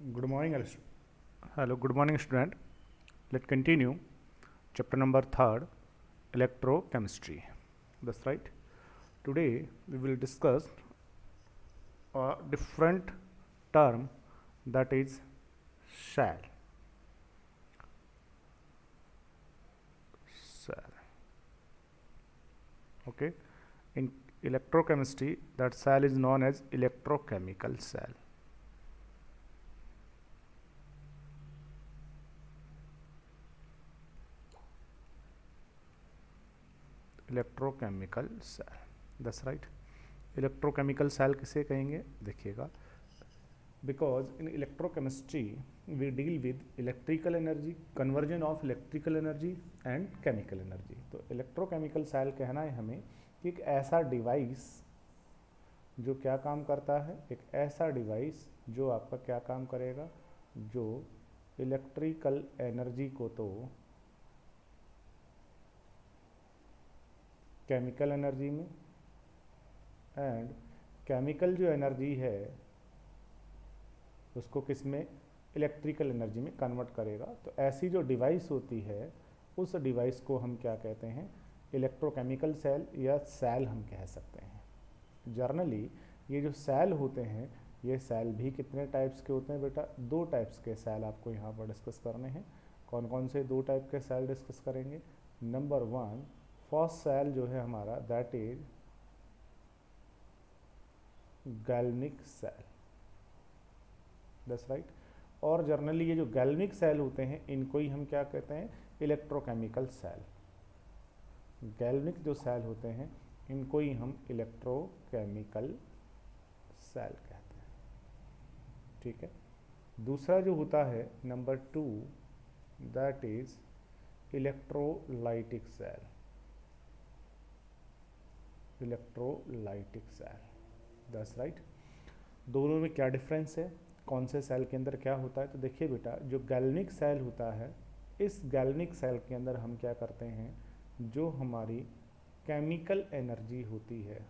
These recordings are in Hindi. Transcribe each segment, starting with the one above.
Good morning, hello. Good morning, student. Let's continue. Chapter number third, electrochemistry. That's right. Today we will discuss a different term, that is cell. Cell. Okay. In electrochemistry, that cell is known as electrochemical cell. Electrochemical cell, that's right. Electrochemical cell किसे कहेंगे, देखिएगा, because in electrochemistry we deal with electrical energy, conversion of electrical energy and chemical energy. तो इलेक्ट्रोकेमिकल सेल कहना है हमें कि एक ऐसा डिवाइस जो क्या काम करता है, एक ऐसा डिवाइस जो आपका क्या काम करेगा, जो इलेक्ट्रिकल एनर्जी को तो केमिकल एनर्जी में एंड केमिकल जो एनर्जी है उसको किस में, इलेक्ट्रिकल एनर्जी में कन्वर्ट करेगा। तो ऐसी जो डिवाइस होती है उस डिवाइस को हम क्या कहते हैं, इलेक्ट्रोकेमिकल सेल या सेल हम कह सकते हैं। जर्नली ये जो सेल होते हैं, ये सेल भी कितने टाइप्स के होते हैं बेटा, दो टाइप्स के सेल आपको यहाँ पर डिस्कस करने हैं। कौन कौन से दो टाइप के सेल डिस्कस करेंगे। नंबर वन, फर्स्ट सेल जो है हमारा, that is galvanic cell, that's right. और जनरली ये जो गैल्वनिक सेल होते हैं इनको ही हम क्या कहते हैं, इलेक्ट्रोकेमिकल सेल। गैल्वनिक जो सेल होते हैं इनको ही हम इलेक्ट्रोकेमिकल सेल कहते हैं, ठीक है। दूसरा जो होता है number two, that is electrolytic cell, electrolytic cell, that's right. दोनों में क्या डिफरेंस है, कौन से सेल के अंदर क्या होता है। तो देखिए बेटा, जो गैल्वनिक सेल होता है, इस गैल्वनिक सेल के अंदर हम क्या करते हैं, जो हमारी केमिकल एनर्जी होती है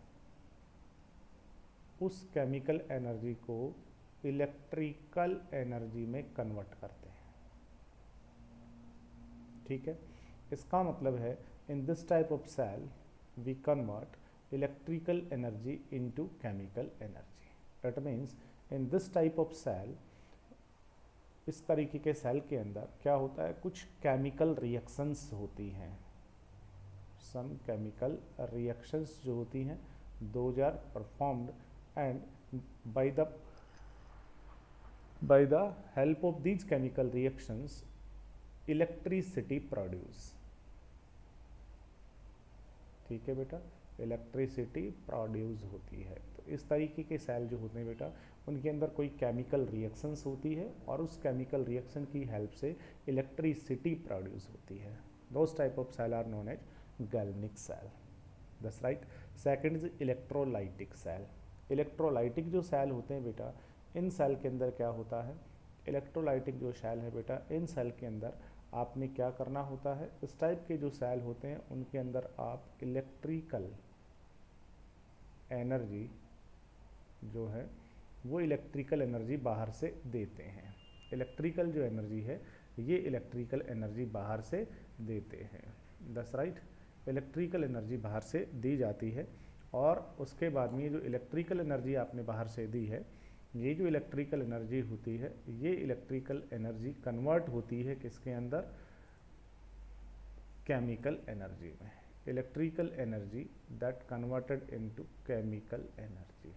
उस केमिकल एनर्जी को इलेक्ट्रिकल एनर्जी में कन्वर्ट करते हैं, ठीक है। इसका मतलब है in this type of cell we convert electrical energy into chemical energy. That means in this type of cell, इस तरीके के सेल के अंदर क्या होता है, कुछ केमिकल रिएक्शंस होती हैं, सम केमिकल रिएक्शंस जो होती हैं, those are performed and by the help of these chemical reactions electricity produce, ठीक है बेटा, इलेक्ट्रिसिटी प्रोड्यूस होती है। तो इस तरीके के सेल जो होते हैं बेटा, उनके अंदर कोई केमिकल रिएक्शंस होती है और उस केमिकल रिएक्शन की हेल्प से इलेक्ट्रिसिटी प्रोड्यूस होती है। Those type of cell are known as galvanic cell, that's right. Second is electrolytic cell. Electrolytic जो सेल होते हैं बेटा, इन सेल के अंदर क्या होता है, इलेक्ट्रोलाइटिक जो सेल है बेटा, इन सेल के अंदर आपने क्या करना होता है, इस टाइप के जो सेल होते हैं उनके अंदर आप इलेक्ट्रिकल एनर्जी जो है वो इलेक्ट्रिकल एनर्जी बाहर से देते हैं। इलेक्ट्रिकल जो एनर्जी है ये इलेक्ट्रिकल एनर्जी बाहर से देते हैं, दैट्स राइट। इलेक्ट्रिकल एनर्जी बाहर से दी जाती है और उसके बाद में ये जो इलेक्ट्रिकल एनर्जी आपने बाहर से दी है, ये जो इलेक्ट्रिकल एनर्जी होती है, ये इलेक्ट्रिकल एनर्जी कन्वर्ट होती है किसके अंदर, केमिकल एनर्जी में। Electrical energy that converted into chemical energy,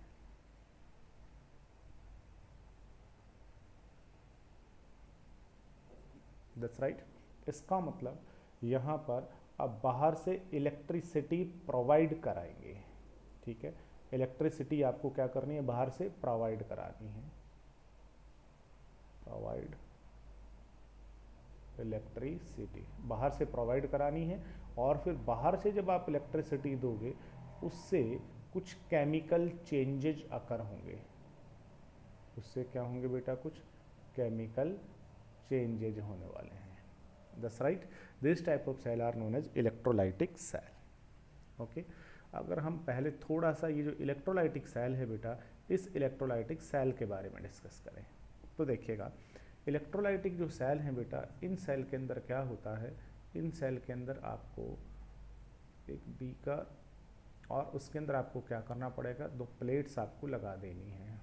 that's right. इसका मतलब यहाँ पर अब बाहर से इलेक्ट्रिसिटी प्रोवाइड कराएंगे, ठीक है। इलेक्ट्रिसिटी आपको क्या करनी है, बाहर से प्रोवाइड करानी है, प्रोवाइड इलेक्ट्रिसिटी बाहर से प्रोवाइड करानी है। और फिर बाहर से जब आप इलेक्ट्रिसिटी दोगे उससे कुछ केमिकल चेंजेज अकर होंगे, उससे क्या होंगे बेटा, कुछ केमिकल चेंजेज होने वाले हैं, that's right. This type of cell are known as electrolytic cell, okay. अगर हम पहले थोड़ा सा ये जो इलेक्ट्रोलाइटिक सेल है बेटा, इस इलेक्ट्रोलाइटिक सेल के बारे में डिस्कस करें। तो देखिएगा, इलेक्ट्रोलाइटिक जो सेल हैं बेटा, इन सेल के अंदर क्या होता है, इन सेल के अंदर आपको एक बीकर और उसके अंदर आपको क्या करना पड़ेगा, 2 प्लेट्स आपको लगा देनी है।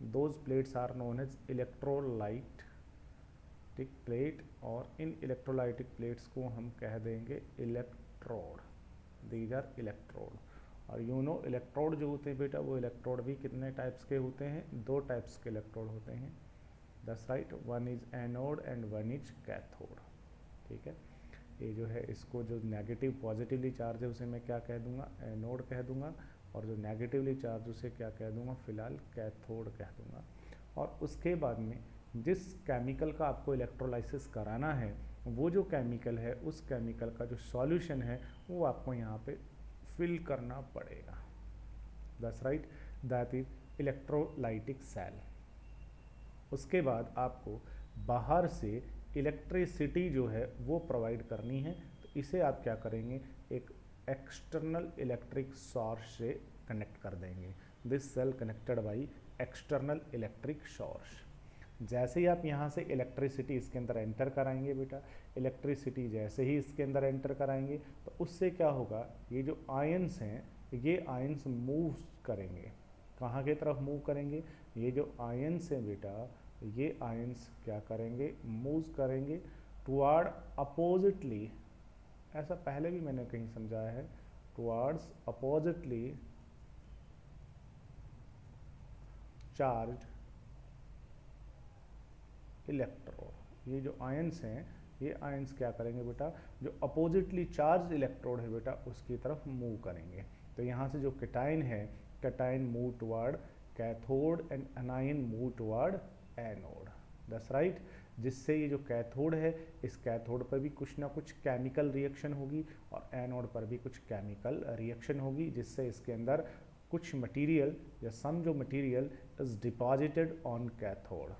Those plates are known as electrolytic plate, और इन इलेक्ट्रोलाइटिक प्लेट्स को हम कह देंगे इलेक्ट्रोड। These are electrode. और इलेक्ट्रोड जो होते हैं बेटा, वो इलेक्ट्रोड भी कितने टाइप्स के होते हैं, 2 टाइप्स के इलेक्ट्रोड होते हैं। That's right, one is anode and one is cathode. ठीक है, ये जो है, इसको जो नेगेटिव पॉजिटिवली चार्ज है उसे मैं क्या कह दूंगा, एनोड कह दूंगा, और जो नेगेटिवली चार्ज उसे क्या कह दूंगा, फिलहाल कैथोड कह दूंगा। और उसके बाद में जिस केमिकल का आपको इलेक्ट्रोलाइसिस कराना है, वो जो केमिकल है, उस केमिकल का जो सॉल्यूशन है वो आपको यहाँ पे फिल करना पड़ेगा। That's right, that is electrolytic cell. उसके बाद आपको बाहर से इलेक्ट्रिसिटी जो है वो प्रोवाइड करनी है, तो इसे आप क्या करेंगे, एक एक्सटर्नल इलेक्ट्रिक सोर्स से कनेक्ट कर देंगे। This cell connected by external electric source. जैसे ही आप यहाँ से इलेक्ट्रिसिटी इसके अंदर एंटर कराएंगे बेटा, इलेक्ट्रिसिटी जैसे ही इसके अंदर एंटर कराएंगे तो उससे क्या होगा, ये जो आयंस हैं, ये आयंस मूव करेंगे। कहाँ की तरफ मूव करेंगे, ये जो आयंस हैं बेटा, ये आयंस क्या करेंगे, मूव करेंगे टुवार्ड अपोजिटली। ऐसा पहले भी मैंने कहीं समझाया है, टुवार्ड्स अपोजिटली चार्ज इलेक्ट्रोड। ये जो आयंस हैं, ये आयंस क्या करेंगे बेटा, जो अपोजिटली चार्ज इलेक्ट्रोड है बेटा, उसकी तरफ मूव करेंगे। तो यहाँ से जो कैटायन है, cation move toward cathode and anion move toward anode. That's right, जिससे ये जो कैथोड है, इस कैथोड पर भी कुछ ना कुछ केमिकल रिएक्शन होगी और एनोड पर भी कुछ केमिकल रिएक्शन होगी, जिससे इसके अंदर कुछ मटेरियल या सम जो material is deposited on cathode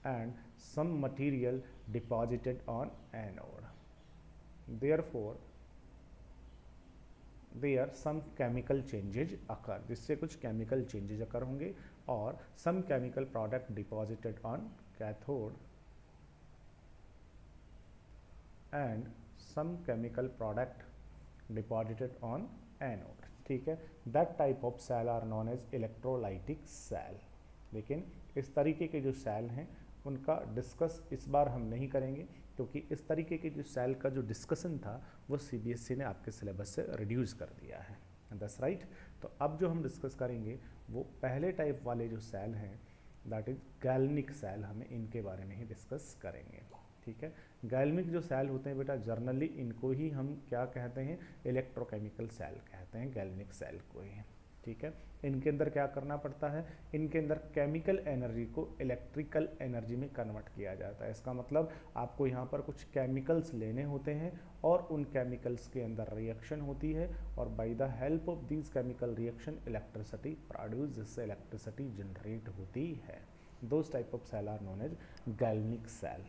and some material deposited on anode. Therefore, there some chemical changes occur, जिससे कुछ chemical changes occur होंगे, और some chemical product deposited on cathode and some chemical product deposited on anode. ठीक है, that type of cell are known as electrolytic cell. लेकिन इस तरीके के जो सेल हैं उनका डिस्कस इस बार हम नहीं करेंगे, क्योंकि इस तरीके के जो सेल का जो डिस्कशन था वो सीबीएसई ने आपके सिलेबस से रिड्यूस कर दिया है। That's right. तो अब जो हम डिस्कस करेंगे वो पहले टाइप वाले जो सेल हैं, दैट इज गैल्वनिक सेल, हमें इनके बारे में ही डिस्कस करेंगे। ठीक है, गैल्वनिक जो सेल होते हैं बेटा, जर्नली इनको ही हम क्या कहते हैं, इलेक्ट्रोकेमिकल सेल कहते हैं, गैल्वनिक सेल को ही। ठीक है, इनके अंदर क्या करना पड़ता है, इनके अंदर केमिकल एनर्जी को इलेक्ट्रिकल एनर्जी में कन्वर्ट किया जाता है। इसका मतलब आपको यहाँ पर कुछ केमिकल्स लेने होते हैं और उन केमिकल्स के अंदर रिएक्शन होती है, और by the help of these chemical reaction electricity produce, जिससे इलेक्ट्रिसिटी जनरेट होती है। Those type of cell are known as galvanic cell.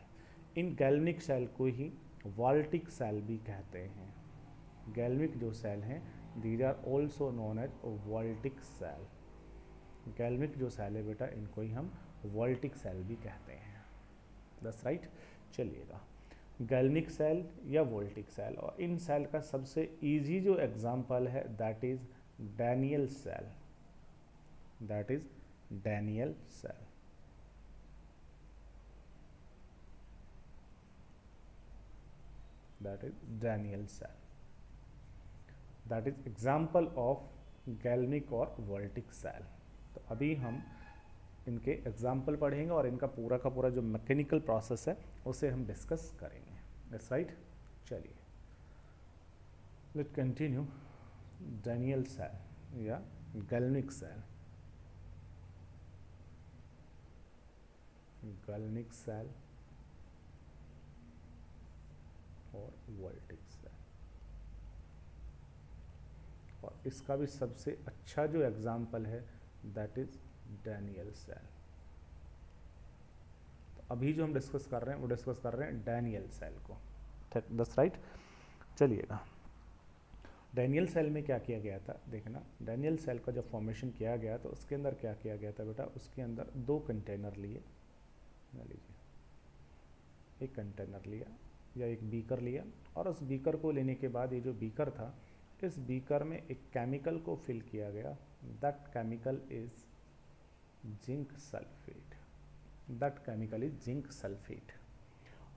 इन गैल्वनिक सेल को ही वोल्टिक सेल भी कहते हैं। गैल्वनिक जो सेल हैं, these are also known as voltaic cell. Galvanic जो सेल है बेटा, इनको ही हम वोल्टिक सेल भी कहते हैं। That's right. चलिएगा, गैल्वनिक सेल या वोल्टिक सेल, और इन सेल का सबसे इजी जो एग्जांपल है that is Daniell cell. That is Daniell cell. That is Daniell cell. That is example of galvanic और वोल्टिक सेल। तो अभी हम इनके एग्जाम्पल पढ़ेंगे और इनका पूरा का पूरा जो मैकेनिकल प्रोसेस है उसे हम डिस्कस करेंगे। That's right. चलिए, लेट कंटिन्यू। डैनियल सेल या गैल्वनिक सेल, गैल्वनिक सेल और वोल्टिक सेल, और इसका भी सबसे अच्छा जो एग्जाम्पल है दैट इज डैनियल सेल। तो अभी जो हम डिस्कस कर रहे हैं वो डिस्कस कर रहे हैं डैनियल सेल को। That's right. चलिएगा, डैनियल सेल में क्या किया गया था, देखना डैनियल सेल का जब फॉर्मेशन किया गया तो उसके अंदर क्या किया गया था बेटा, उसके अंदर दो कंटेनर लिए, लीजिए एक कंटेनर लिया या एक बीकर लिया, और उस बीकर को लेने के बाद ये जो बीकर था, इस बीकर में एक केमिकल को फिल किया गया, that chemical is zinc sulphate, that chemical is zinc sulphate.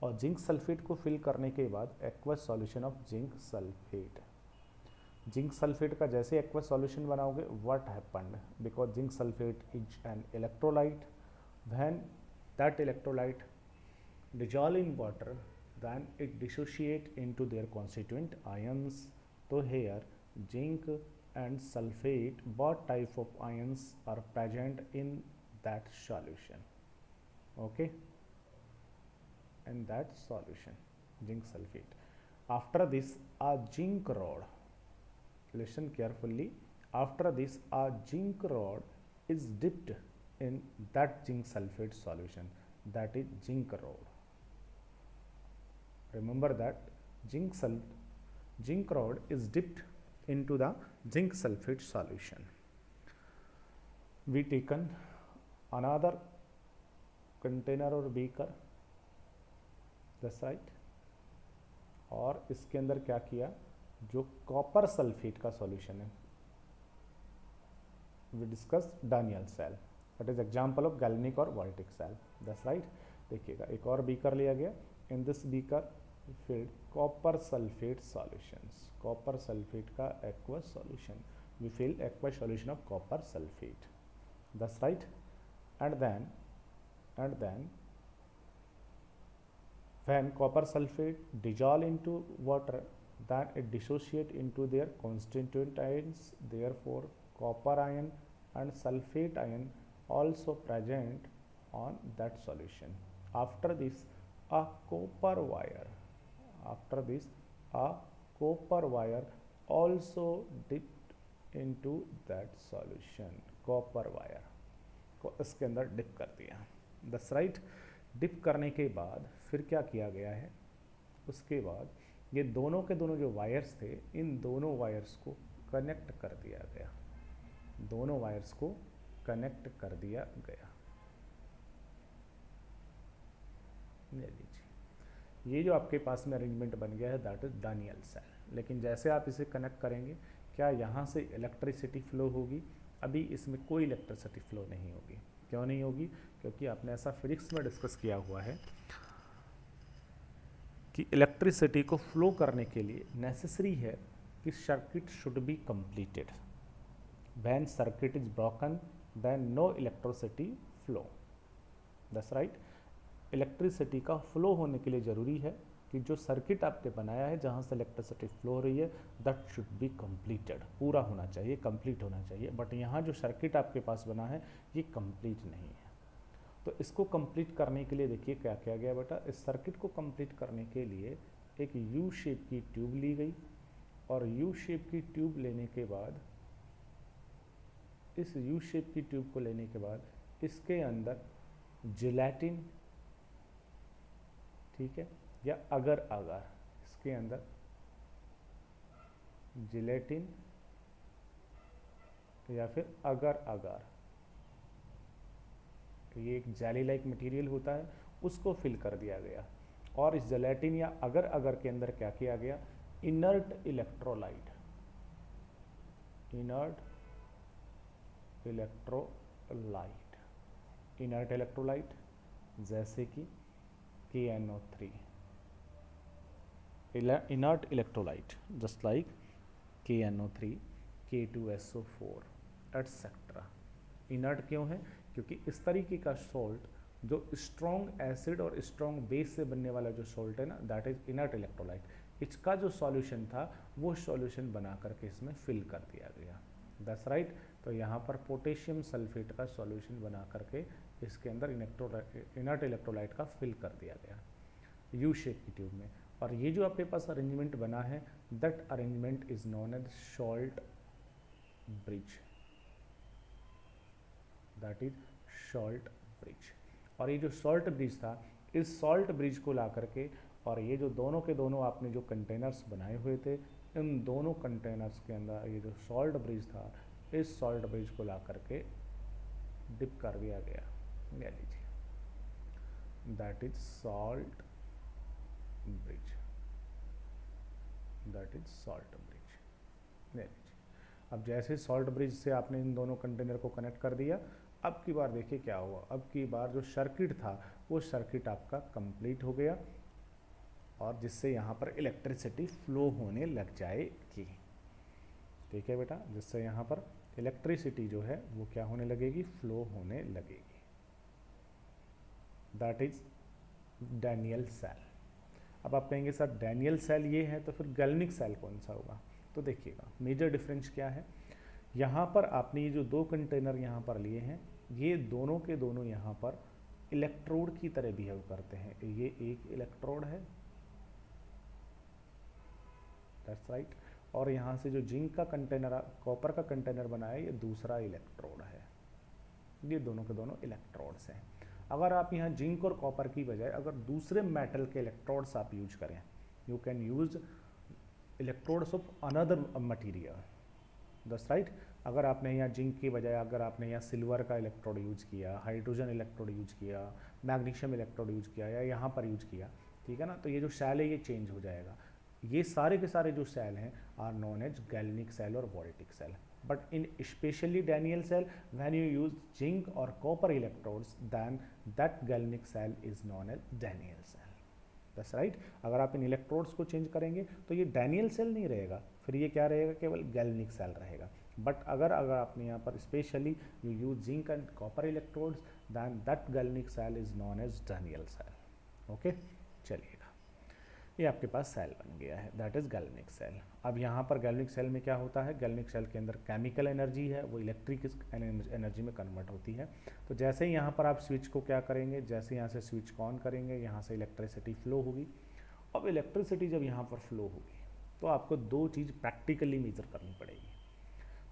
और जिंक सल्फेट को फिल करने के बाद aqueous solution of zinc sulphate, zinc sulphate का जैसे एक्वस सॉल्यूशन बनाओगे, what happened, because zinc sulphate is an electrolyte, when that electrolyte dissolve in water, then it dissociate into their constituent ions. So here zinc and sulfate, both type of ions are present in that solution, okay, in that solution, zinc sulfate. After this a zinc rod, listen carefully, after this a zinc rod is dipped in that zinc sulfate solution, that is zinc rod. Remember that zinc rod is dipped into the zinc sulfate solution. We taken another container or beaker, that's right, और इसके अंदर क्या किया, जो कॉपर सल्फेट का सॉल्यूशन है, we discuss Daniell cell, that is example of galvanic or voltaic cell, that's right। देखिएगा एक और बीकर लिया गया, in this beaker filled copper sulfate solutions, copper sulfate का aqueous solution, we fill aqueous solution of copper sulfate, that's right। and then when copper sulfate dissolve into water, then it dissociate into their constituent ions, therefore copper ion and sulfate ion also present on that solution. After this a copper wire, after this a copper wire also dipped into that solution, copper wire को इसके अंदर डिप कर दिया, that's right। डिप करने के बाद फिर क्या किया गया है, उसके बाद ये दोनों के दोनों जो वायर्स थे, इन दोनों वायर्स को कनेक्ट कर दिया गया, दोनों वायर्स को कनेक्ट कर दिया गया, ले लीजिए ये जो आपके पास में अरेंजमेंट बन गया है, दैट इज डानियल सेल। लेकिन जैसे आप इसे कनेक्ट करेंगे, क्या यहाँ से इलेक्ट्रिसिटी फ्लो होगी, अभी इसमें कोई इलेक्ट्रिसिटी फ्लो नहीं होगी। क्यों नहीं होगी, क्योंकि आपने ऐसा फिजिक्स में डिस्कस किया हुआ है कि इलेक्ट्रिसिटी को फ्लो करने के लिए नेसेसरी है कि circuit should be completed, when circuit is broken then no electricity flow, that's right. Electricity का फ्लो होने के लिए ज़रूरी है कि जो सर्किट आपने बनाया है जहाँ से इलेक्ट्रिसिटी फ्लो हो रही है, दैट शुड बी कंप्लीटेड, पूरा होना चाहिए, कंप्लीट होना चाहिए। बट यहाँ जो सर्किट आपके पास बना है ये कंप्लीट नहीं है, तो इसको कंप्लीट करने के लिए देखिए क्या किया गया बेटा, इस सर्किट को कंप्लीट करने के लिए एक यू शेप की ट्यूब ली गई, और यू शेप की ट्यूब लेने के बाद, इस यू शेप की ट्यूब को लेने के बाद इसके अंदर जिलेटिन, ठीक है, या अगर अगर इसके अंदर जिलेटिन या फिर अगर अगर, ये एक जेली लाइक मटेरियल होता है, उसको फिल कर दिया गया। और इस जिलेटिन या अगर अगर के अंदर क्या किया गया, inert electrolyte, inert electrolyte, inert electrolyte जैसे कि KNO3, inert electrolyte just like KNO3, K2SO4 etc। Inert क्यों है, क्योंकि इस तरीके का सॉल्ट जो स्ट्रॉन्ग एसिड और स्ट्रॉन्ग बेस से बनने वाला जो सॉल्ट है ना, दैट इज इनर्ट इलेक्ट्रोलाइट। इसका जो सॉल्यूशन था वो सॉल्यूशन बना करके इसमें फिल कर दिया गया, दैट्स राइट। तो यहाँ पर पोटेशियम सल्फेट का सॉल्यूशन बना करके इसके अंदर इनर्ट इलेक्ट्रोलाइट का फिल कर दिया गया यू शेप की ट्यूब में। और ये जो आपके पास अरेंजमेंट बना है, that arrangement is known as salt bridge, that is salt bridge. और ये जो सॉल्ट ब्रिज था, इस सॉल्ट ब्रिज को ला करके, और ये जो दोनों के दोनों आपने जो कंटेनर्स बनाए हुए थे, इन दोनों कंटेनर्स के अंदर ये जो सॉल्ट ब्रिज था, इस सॉल्ट ब्रिज को ला करके डिप कर दिया गया, ले लीजिए, that is salt bridge, that is salt bridge, ले लीजिए। अब जैसे सॉल्ट ब्रिज से आपने इन दोनों कंटेनर को कनेक्ट कर दिया, अब की बार देखिए क्या हुआ, अब की बार जो सर्किट था वो सर्किट आपका कंप्लीट हो गया, और जिससे यहाँ पर इलेक्ट्रिसिटी फ्लो होने लग जाएगी। ठीक है बेटा, जिससे यहाँ पर इलेक्ट्रिसिटी जो है वो क्या होने लगेगी, फ्लो होने लगेगी, दैट इज डैनियल सेल। अब आप कहेंगे सर डैनियल सेल ये है, तो फिर गैल्वनिक सेल कौन सा होगा? तो देखिएगा मेजर डिफरेंस क्या है, यहाँ पर आपने ये जो दो कंटेनर यहाँ पर लिए हैं, ये दोनों के दोनों यहाँ पर इलेक्ट्रोड की तरह बिहेव करते हैं। ये एक इलेक्ट्रोड है, दैट्स राइट, और यहाँ से जो जिंक का कंटेनर, कॉपर का कंटेनर बना है, ये दूसरा इलेक्ट्रोड है। ये दोनों के दोनों इलेक्ट्रोड्स हैं। अगर आप यहाँ जिंक और कॉपर की बजाय अगर दूसरे मेटल के इलेक्ट्रोड्स आप यूज करें, you can use electrodes of another material, that's right. अगर आपने यहाँ जिंक की बजाय अगर आपने यहाँ सिल्वर का इलेक्ट्रोड यूज किया, हाइड्रोजन इलेक्ट्रोड यूज किया, मैग्नीशियम इलेक्ट्रोड यूज किया, या यहाँ पर यूज किया, ठीक है ना, तो ये जो सेल है ये चेंज हो जाएगा। ये सारे के सारे जो सेल हैं are known as galvanic cell और voltaic cell, but in specially Daniell cell when you use zinc और copper electrodes, then that galvanic cell is known as Daniell cell, that's right. अगर आप इन इलेक्ट्रोड्स को चेंज करेंगे तो ये डैनियल सेल नहीं रहेगा, फिर ये क्या रहेगा, केवल गैल्वनिक सेल रहेगा। बट अगर आपने यहाँ पर specially you use zinc and copper electrodes, then that galvanic cell is known as Daniell cell. Okay, चलिएगा, ये आपके पास सेल बन गया है, दैट इज गैल्वनिक सेल। अब यहाँ पर गैल्वनिक सेल में क्या होता है, गैल्वनिक सेल के अंदर केमिकल एनर्जी है वो इलेक्ट्रिक एनर्जी में कन्वर्ट होती है। तो जैसे ही यहाँ पर आप स्विच को क्या करेंगे, जैसे यहाँ से स्विच को ऑन करेंगे, यहाँ से इलेक्ट्रिसिटी फ्लो होगी। अब इलेक्ट्रिसिटी जब यहाँ पर फ्लो होगी तो आपको दो चीज़ प्रैक्टिकली मेजर करनी पड़ेगी।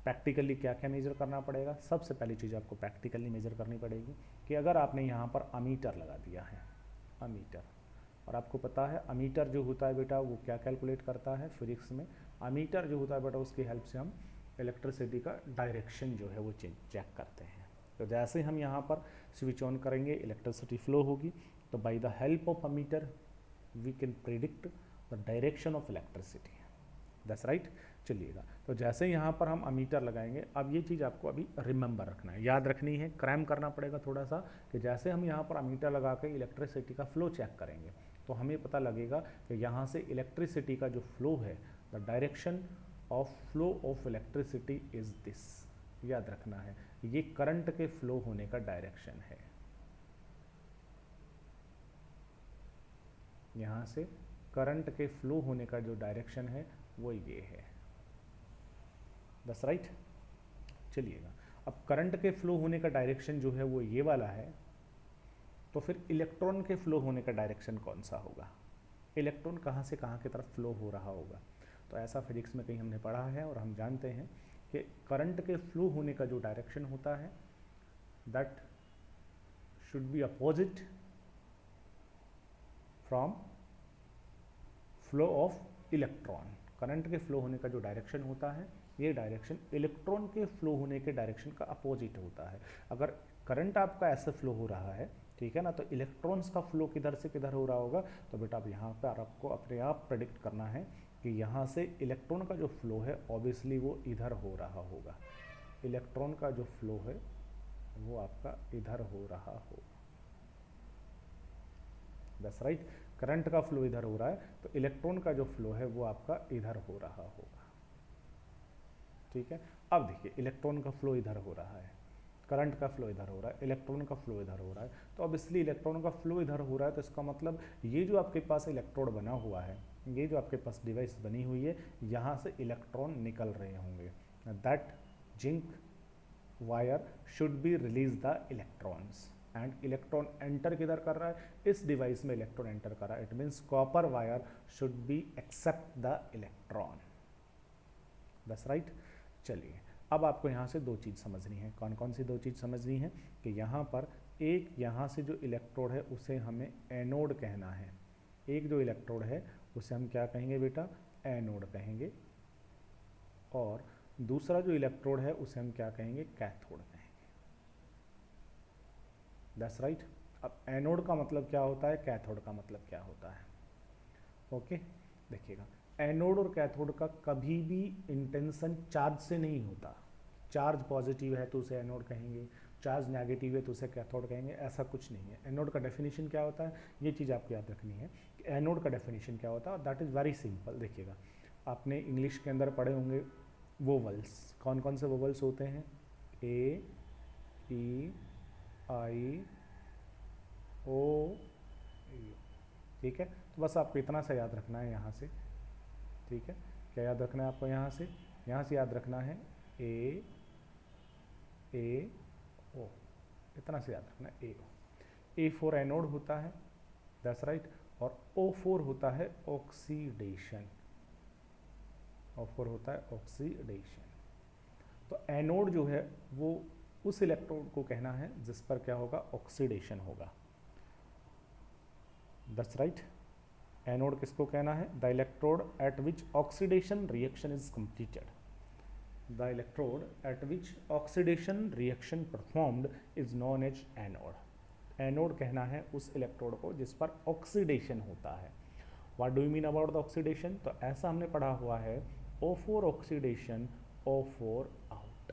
प्रैक्टिकली क्या क्या मेजर करना पड़ेगा? सबसे पहली चीज़ आपको प्रैक्टिकली मेजर करनी पड़ेगी कि अगर आपने यहाँ पर अमीटर लगा दिया है, अमीटर, और आपको पता है अमीटर जो होता है बेटा वो क्या कैलकुलेट करता है फिजिक्स में, अमीटर जो होता है बेटा उसकी हेल्प से हम इलेक्ट्रिसिटी का डायरेक्शन जो है वो चेक करते हैं। तो जैसे हम यहाँ पर स्विच ऑन करेंगे इलेक्ट्रिसिटी फ्लो होगी, तो by the help of ammeter we can predict the direction of electricity, that's right. चलिएगा, तो जैसे यहाँ पर हम अमीटर लगाएंगे, अब ये चीज़ आपको अभी रिमेंबर रखना है, याद रखनी है, क्रैम करना पड़ेगा थोड़ा सा, कि जैसे हम यहाँ पर अमीटर लगा के इलेक्ट्रिसिटी का फ्लो चेक करेंगे तो हमें पता लगेगा कि यहाँ से इलेक्ट्रिसिटी का जो फ्लो है, the direction of flow of electricity is this, याद रखना है, ये करंट के फ्लो होने का डायरेक्शन है। यहाँ से करंट के फ्लो होने का जो डायरेक्शन है वो ये है, दैट्स राइट। चलिएगा, अब करंट के फ्लो होने का डायरेक्शन जो है वो ये वाला है, तो फिर इलेक्ट्रॉन के फ्लो होने का डायरेक्शन कौन सा होगा? इलेक्ट्रॉन कहाँ से कहाँ की तरफ फ्लो हो रहा होगा? तो ऐसा फिजिक्स में कहीं हमने पढ़ा है और हम जानते हैं कि करंट के फ्लो होने का जो डायरेक्शन होता है that should be opposite from flow of electron. Current के फ्लो होने का जो डायरेक्शन होता है, ये डायरेक्शन इलेक्ट्रॉन के फ्लो होने के डायरेक्शन का अपोजिट होता है। अगर करंट आपका ऐसे फ्लो हो रहा है, ठीक है ना, तो इलेक्ट्रॉन्स का फ्लो किधर से किधर हो रहा होगा? तो बेटा अब यहाँ पर आपको अपने आप प्रेडिक्ट करना है कि यहाँ से इलेक्ट्रॉन का जो फ्लो है ऑब्वियसली वो इधर हो रहा होगा, इलेक्ट्रॉन का जो फ्लो है वो आपका इधर हो रहा होगा, दैट्स राइट। करंट का फ्लो इधर हो रहा है तो इलेक्ट्रॉन का जो फ्लो है वो आपका इधर हो रहा होगा, ठीक है। अब देखिए इलेक्ट्रॉन का फ्लो इधर हो रहा है, करंट का फ्लो इधर हो रहा है, इलेक्ट्रॉन का फ्लो इधर हो रहा है, तो अब इसलिए इलेक्ट्रॉन का फ्लो इधर हो रहा है, तो इसका मतलब ये जो आपके पास इलेक्ट्रोड बना हुआ है, ये जो आपके पास डिवाइस बनी हुई है, यहाँ से इलेक्ट्रॉन निकल रहे होंगे, that zinc wire should be release the electrons, and electron enter किधर कर रहा है? इस डिवाइस में इलेक्ट्रॉन एंटर कर रहा है, it means copper wire should be accept the electron, that's right. चलिए, अब आपको यहाँ से दो चीज़ समझनी है। कौन कौन सी दो चीज़ समझनी है? कि यहाँ पर एक यहाँ से जो इलेक्ट्रोड है उसे हमें एनोड कहना है, एक जो इलेक्ट्रोड है उसे हम क्या कहेंगे बेटा? एनोड कहेंगे, और दूसरा जो इलेक्ट्रोड है उसे हम क्या कहेंगे, कैथोड कहेंगे। That's right. अब एनोड का मतलब क्या होता है, कैथोड का मतलब क्या होता है। ओके देखिएगा, एनोड और कैथोड का कभी भी इंटेंशन चार्ज से नहीं होता। चार्ज पॉजिटिव है तो उसे एनोड कहेंगे, चार्ज नेगेटिव है तो उसे कैथोड कहेंगे, ऐसा कुछ नहीं है। एनोड का डेफिनेशन क्या होता है, ये चीज़ आपको याद रखनी है कि एनोड का डेफिनेशन क्या होता है, और दैट इज़ वेरी सिंपल। देखिएगा, आपने इंग्लिश के अंदर पढ़े होंगे वोवल्स, कौन कौन से वोवल्स होते हैं, ए, ई, आई, ओ, ठीक है। तो बस आपको इतना सा याद रखना है यहाँ से, ठीक है। क्या याद रखना है आपको यहाँ से याद रखना है ए ओ, इतना से याद रखना है ए फॉर एनोड होता है, दैट्स राइट, और ओ फोर होता है ऑक्सीडेशन, ऑक्सीडेशन। तो एनोड जो है वो उस इलेक्ट्रोड को कहना है जिस पर क्या होगा, ऑक्सीडेशन होगा, दैट्स राइट। एनोड किसको कहना है, the electrode at which oxidation reaction is completed, the electrode at which oxidation reaction performed is known as anode. Anode कहना है उस इलेक्ट्रोड को जिस पर ऑक्सीडेशन होता है। What do you mean about the oxidation, तो ऐसा हमने पढ़ा हुआ है, O4 oxidation, O4 out.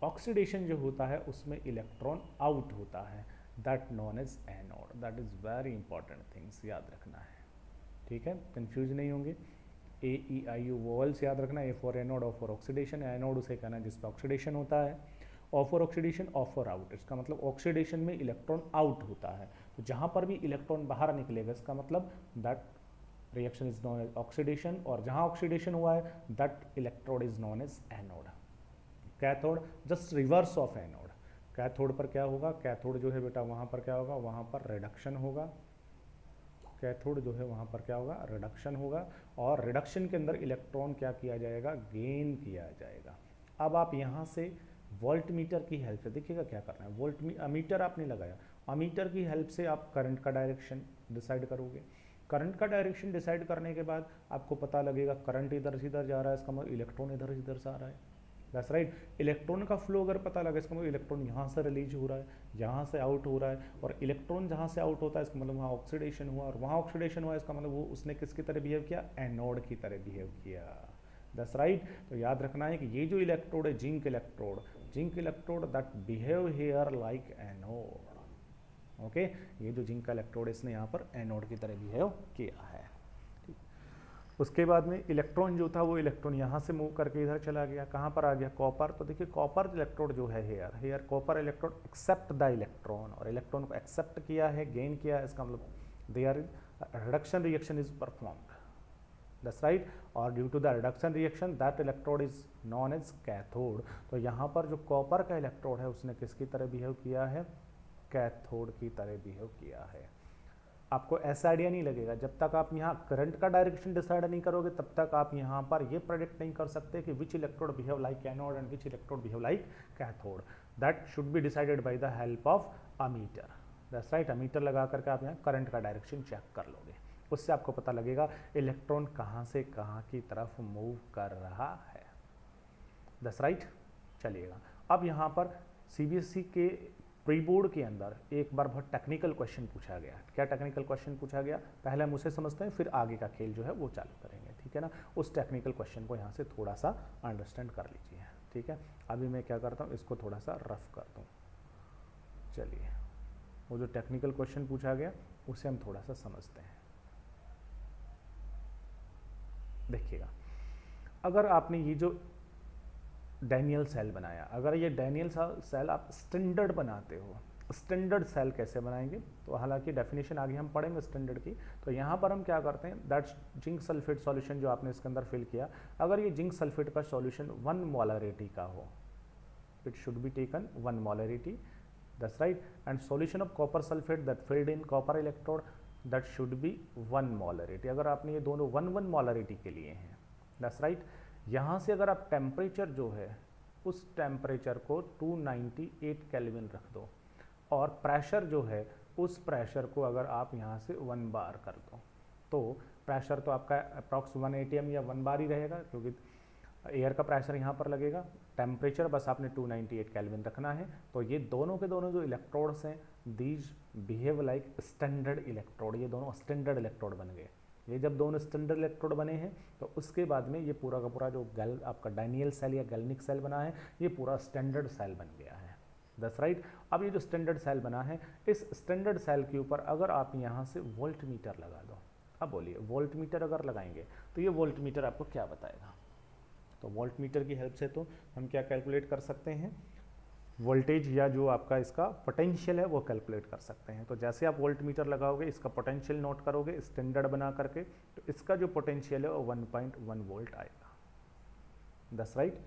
Oxidation जो होता है उसमें इलेक्ट्रॉन आउट होता है, that known as anode. That is very important things, याद रखना है, ठीक है, कंफ्यूज नहीं होंगे। ए ई आई यू वोवल्स याद रखना, A for anode, O for oxidation. Anode उसे कहना है जिस पर ऑक्सीडेशन होता है, O for oxidation, O for out, इसका मतलब ऑक्सीडेशन में इलेक्ट्रॉन आउट होता है। तो जहाँ पर भी इलेक्ट्रॉन बाहर निकलेगा इसका मतलब that reaction is known as oxidation, और जहाँ ऑक्सीडेशन हुआ है that electrode is known as anode. Cathode just reverse of anode. Cathode पर क्या होगा, कैथोड जो है बेटा वहाँ पर क्या होगा, वहाँ पर रिडक्शन होगा। कैथोड जो है वहाँ पर क्या होगा, रिडक्शन होगा, और रिडक्शन के अंदर इलेक्ट्रॉन क्या किया जाएगा, गेन किया जाएगा। अब आप यहाँ से वोल्ट मीटर की हेल्प से देखिएगा क्या करना है। वोल्ट मीटर आपने लगाया, अमीटर की हेल्प से आप करंट का डायरेक्शन डिसाइड करोगे। करंट का डायरेक्शन डिसाइड करने के बाद आपको पता लगेगा करंट इधर से इधर जा रहा है, इसका मतलब इलेक्ट्रॉन इधर से इधर से आ रहा है, दैट्स राइट। इलेक्ट्रॉन का फ्लो अगर पता लगे इसका मतलब इलेक्ट्रॉन यहाँ से रिलीज हो रहा है, यहाँ से आउट हो रहा है, और इलेक्ट्रॉन जहाँ से आउट होता है इसका मतलब वहाँ ऑक्सीडेशन हुआ, और वहाँ ऑक्सीडेशन हुआ इसका मतलब वो उसने किसकी तरह बिहेव किया, एनोड की तरह बिहेव किया, दैट्स राइट। तो याद रखना है कि ये जो इलेक्ट्रोड है zinc electrode that behave here like anode. Okay, ये जो जिंक का इलेक्ट्रोड है इसने यहाँ पर एनोड की तरह बिहेव किया है। उसके बाद में इलेक्ट्रॉन जो था वो इलेक्ट्रॉन यहाँ से मूव करके इधर चला गया, कहाँ पर आ गया, कॉपर। तो देखिए कॉपर इलेक्ट्रोड जो है here copper electrode accept the electron, और इलेक्ट्रॉन को एक्सेप्ट किया है, गेन किया है, इसका मतलब there reduction reaction is performed, that's right. और due to the reduction reaction that electrode is known as cathode. तो यहाँ पर जो कॉपर का इलेक्ट्रोड है उसने किसकी तरह बिहेव किया है, कैथोड की तरह बिहेव किया है। आपको ऐसा आइडिया नहीं लगेगा जब तक आप यहाँ करंट का डायरेक्शन डिसाइड नहीं करोगे, तब तक आप यहाँ पर ये प्रेडिक्ट नहीं कर सकते कि which electrode behave like anode and which electrode behave like cathode. That should be decided by the help of ammeter, that's right. Ammeter लगा करके आप यहाँ करंट का डायरेक्शन चेक कर लोगे, उससे आपको पता लगेगा इलेक्ट्रॉन कहाँ से कहाँ की तरफ मूव कर रहा है, दैट्स राइट। चलिएगा, अब यहाँ पर सीबीएसई के प्री बोर्ड के अंदर एक बार बहुत टेक्निकल क्वेश्चन पूछा गया। क्या टेक्निकल क्वेश्चन पूछा गया, पहले हम उसे समझते हैं, फिर आगे का खेल जो है वो चालू करेंगे, ठीक है ना। उस टेक्निकल क्वेश्चन को यहाँ से थोड़ा सा अंडरस्टैंड कर लीजिए, ठीक है। अभी मैं क्या करता हूँ, इसको थोड़ा सा रफ कर दूँ। चलिए, वो जो टेक्निकल क्वेश्चन पूछा गया उसे हम थोड़ा सा समझते हैं। देखिएगा, अगर आपने ये जो डैनियल सेल बनाया, अगर ये डैनियल सेल आप स्टैंडर्ड बनाते हो, स्टैंडर्ड सेल कैसे बनाएंगे, तो हालांकि डेफिनेशन आगे हम पढ़ेंगे स्टैंडर्ड की। तो यहाँ पर हम क्या करते हैं, दैट जिंक सल्फेट सॉल्यूशन जो आपने इसके अंदर फिल किया, अगर ये जिंक सल्फेट का सॉल्यूशन 1 मोलरिटी का हो, it should be taken 1 molarity, that's right. And solution of copper sulphate that filled in copper electrode that should B 1 molarity. अगर आपने ये दोनों 1 मोलरिटी के लिए हैं, दैट्स राइट। यहाँ से अगर आप टेम्परेचर जो है उस टेम्परेचर को 298 केल्विन रख दो, और प्रेशर जो है उस प्रेशर को अगर आप यहाँ से 1 बार कर दो, तो प्रेशर तो आपका अप्रॉक्स 1 atm या 1 बार ही रहेगा, क्योंकि एयर का प्रेशर यहाँ पर लगेगा, टेम्परेचर बस आपने 298 केल्विन रखना है। तो ये दोनों के दोनों जो इलेक्ट्रोड्स हैं, these behave like standard electrode, ये दोनों स्टैंडर्ड इलेक्ट्रोड बन गए। ये जब दोनों स्टैंडर्ड इलेक्ट्रोड बने हैं तो उसके बाद में ये पूरा का पूरा जो आपका डायनियल सेल या गैल्वनिक सेल बना है, ये पूरा स्टैंडर्ड सेल बन गया है। That's right. अब ये जो स्टैंडर्ड सेल बना है, इस स्टैंडर्ड सेल के ऊपर अगर आप यहाँ से वोल्ट मीटर लगा दो, अब बोलिए वोल्ट मीटर अगर लगाएंगे तो ये वोल्ट मीटर आपको क्या बताएगा? तो वोल्ट मीटर की हेल्प से तो हम क्या कैलकुलेट कर सकते हैं, वोल्टेज या जो आपका इसका पोटेंशियल है वो कैलकुलेट कर सकते हैं। तो जैसे आप वोल्ट मीटर लगाओगे, इसका पोटेंशियल नोट करोगे स्टैंडर्ड बना करके, तो इसका जो पोटेंशियल है वो 1.1 वोल्ट आएगा। That's right.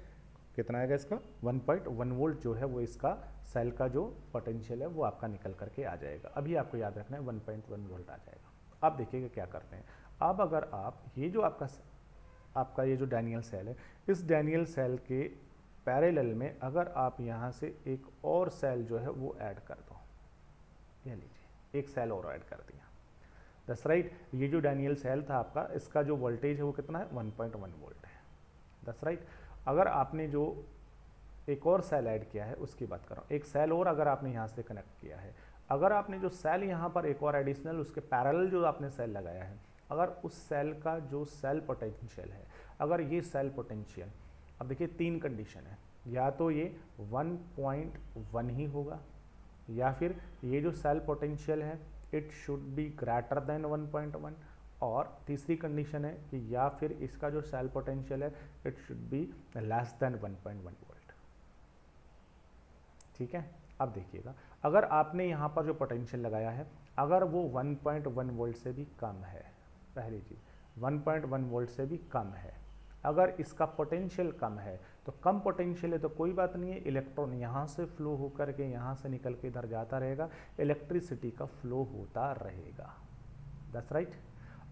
कितना आएगा इसका? 1.1 वोल्ट जो है वो इसका सेल का जो पोटेंशियल है वो आपका निकल करके आ जाएगा। अभी आपको याद रखना है 1.1 वोल्ट आ जाएगा। अब देखिएगा क्या करते हैं। अब अगर आप ये जो आपका ये जो डैनियल सेल है, इस डैनियल सेल के पैरेलल में अगर आप यहाँ से एक और सेल जो है वो ऐड कर दो, ये लीजिए एक सेल और ऐड कर दिया। That's right. ये जो डैनियल सेल था आपका, इसका जो वोल्टेज है वो कितना है? 1.1 वोल्ट है। That's right. अगर आपने जो एक और सेल ऐड किया है उसकी बात कर रहा हूँ, एक सेल और अगर आपने यहाँ से कनेक्ट किया है, अगर आपने जो सेल यहाँ पर एक और एडिशनल उसके पैरेलल जो आपने सेल लगाया है, अगर उस सेल का जो सेल पोटेंशियल है, अगर ये सेल पोटेंशियल, अब देखिए तीन कंडीशन है, या तो ये 1.1 ही होगा, या फिर ये जो सेल पोटेंशियल है it should be greater than 1.1, और तीसरी कंडीशन है कि या फिर इसका जो सेल पोटेंशियल है it should be less than 1.1 volt. ठीक है। अब देखिएगा, अगर आपने यहाँ पर जो पोटेंशियल लगाया है अगर वो 1.1 वोल्ट से भी कम है, पहली चीज़ 1.1 वोल्ट से भी कम है, अगर इसका पोटेंशियल कम है तो कम पोटेंशियल है तो कोई बात नहीं है, इलेक्ट्रॉन यहाँ से फ्लो होकर के यहाँ से निकल के इधर जाता रहेगा, इलेक्ट्रिसिटी का फ्लो होता रहेगा। That's right.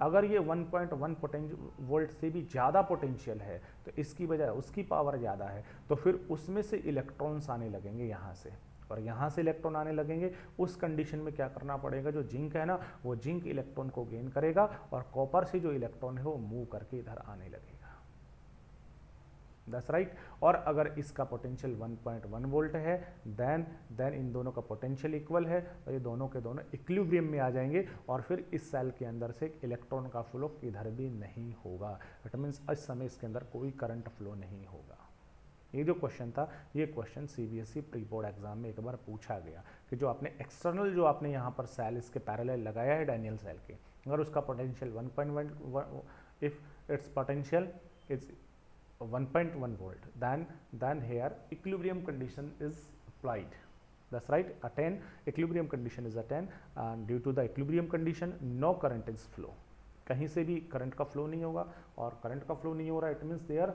अगर ये 1.1 वोल्ट से भी ज़्यादा पोटेंशियल है तो इसकी बजाय उसकी पावर ज़्यादा है, तो फिर उसमें से इलेक्ट्रॉन्स आने लगेंगे यहाँ से, और यहाँ से इलेक्ट्रॉन आने लगेंगे। उस कंडीशन में क्या करना पड़ेगा, जो जिंक है ना वो जिंक इलेक्ट्रॉन को गेन करेगा और कॉपर से जो इलेक्ट्रॉन है वो मूव करके इधर आने लगेगा। That's right. और अगर इसका पोटेंशियल 1.1 वोल्ट है देन इन दोनों का पोटेंशियल इक्वल है, तो ये दोनों के दोनों इक्विलिब्रियम में आ जाएंगे और फिर इस सेल के अंदर से इलेक्ट्रॉन का फ्लो किधर भी नहीं होगा। इट मीन्स इस समय इसके अंदर कोई करंट फ्लो नहीं होगा। ये जो क्वेश्चन था, ये question CBSE pre board exam में एक बार पूछा गया कि जो आपने एक्सटर्नल जो आपने यहाँ पर सेल इसके पैरेलल लगाया है डैनियल सेल के, अगर उसका potential 1.1 if it's potential is 1.1 volt, then here equilibrium condition is applied. That's right, attain equilibrium condition is attained, and due to the equilibrium condition no current is flow, कहीं से भी करंट का फ्लो नहीं होगा, और करंट का फ्लो नहीं हो रहा इट मीन्स देयर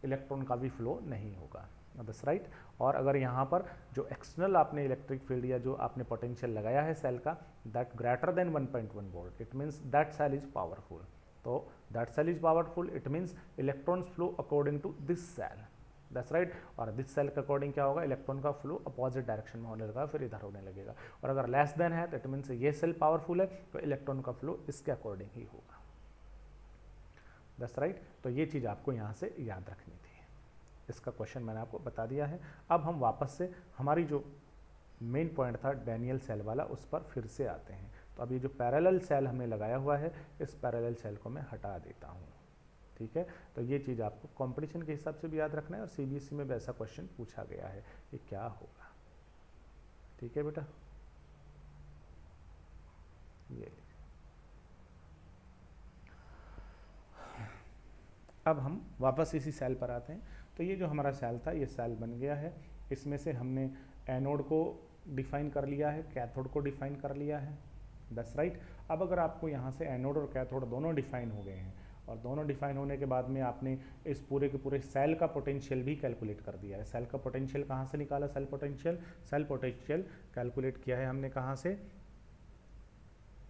इलेक्ट्रॉन का भी फ्लो नहीं होगा। That's right. और अगर यहाँ पर जो एक्सटर्नल आपने इलेक्ट्रिक फील्ड या जो आपने पोटेंशियल लगाया है सेल का that greater than 1.1 volt, it means that cell is powerful. तो that cell is powerful, it means electrons flow according to this cell. That's right. और दिस सेल के अकॉर्डिंग क्या होगा, इलेक्ट्रॉन का फ्लो अपोजिट डायरेक्शन में होने लगा, फिर इधर होने लगेगा। और अगर लेस देन है तो इट मीन्स ये सेल पावरफुल है तो इलेक्ट्रॉन का फ्लो इसके अकॉर्डिंग ही होगा। That's right. तो ये चीज़ आपको यहाँ से याद रखनी थी। इसका क्वेश्चन मैंने आपको बता दिया है। अब हम वापस से हमारी जो मेन पॉइंट था डैनियल सेल वाला उस पर फिर से आते हैं। तो अब ये जो पैरेलल सेल हमने लगाया हुआ है, इस पैरेलल सेल को मैं हटा देता हूँ। ठीक है। तो ये चीज़ आपको कंपटीशन के हिसाब से भी याद रखना है, और सीबीएसई में भी ऐसा क्वेश्चन पूछा गया है कि क्या होगा। ठीक है बेटा, ये अब हम वापस इसी सेल पर आते हैं। तो ये जो हमारा सेल था ये सेल बन गया है। इसमें से हमने एनोड को डिफाइन कर लिया है, कैथोड को डिफाइन कर लिया है। That's right. अब अगर आपको यहाँ से एनोड और कैथोड दोनों डिफाइन हो गए हैं, और दोनों डिफाइन होने के बाद में आपने इस पूरे के पूरे सेल का पोटेंशियल भी कैलकुलेट कर दिया है। सेल का पोटेंशियल कहाँ से निकाला, सेल पोटेंशियल कैलकुलेट किया है हमने कहाँ से,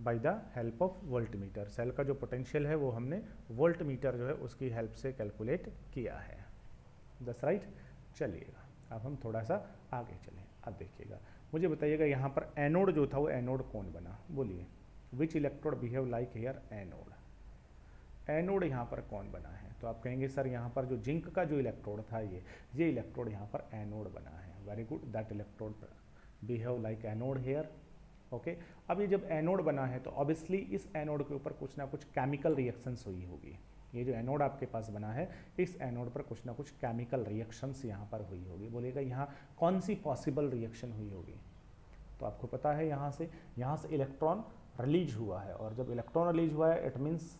by the help of voltmeter. Cell का जो पोटेंशियल है वो हमने वोल्ट मीटर जो है उसकी हेल्प से कैलकुलेट किया है। That's right. चलिएगा अब हम थोड़ा सा आगे चलें। अब देखिएगा, मुझे बताइएगा यहाँ पर एनोड जो था वो एनोड कौन बना, बोलिए। Which electrode behave like here anode. Anode यहाँ पर कौन बना है? तो आप कहेंगे सर यहाँ पर जो जिंक का जो इलेक्ट्रोड था ये इलेक्ट्रोड यहाँ पर एनोड बना है। Very good, that electrode behave like anode here. Okay, अब ये जब एनोड बना है तो ऑब्वियसली इस एनोड के ऊपर कुछ ना कुछ केमिकल रिएक्शंस हुई होगी। ये जो एनोड आपके पास बना है, इस एनोड पर कुछ ना कुछ केमिकल रिएक्शंस यहाँ पर हुई होगी। बोलेगा यहाँ कौन सी पॉसिबल रिएक्शन हुई होगी? तो आपको पता है यहाँ से इलेक्ट्रॉन रिलीज हुआ है, और जब इलेक्ट्रॉन रिलीज हुआ है it means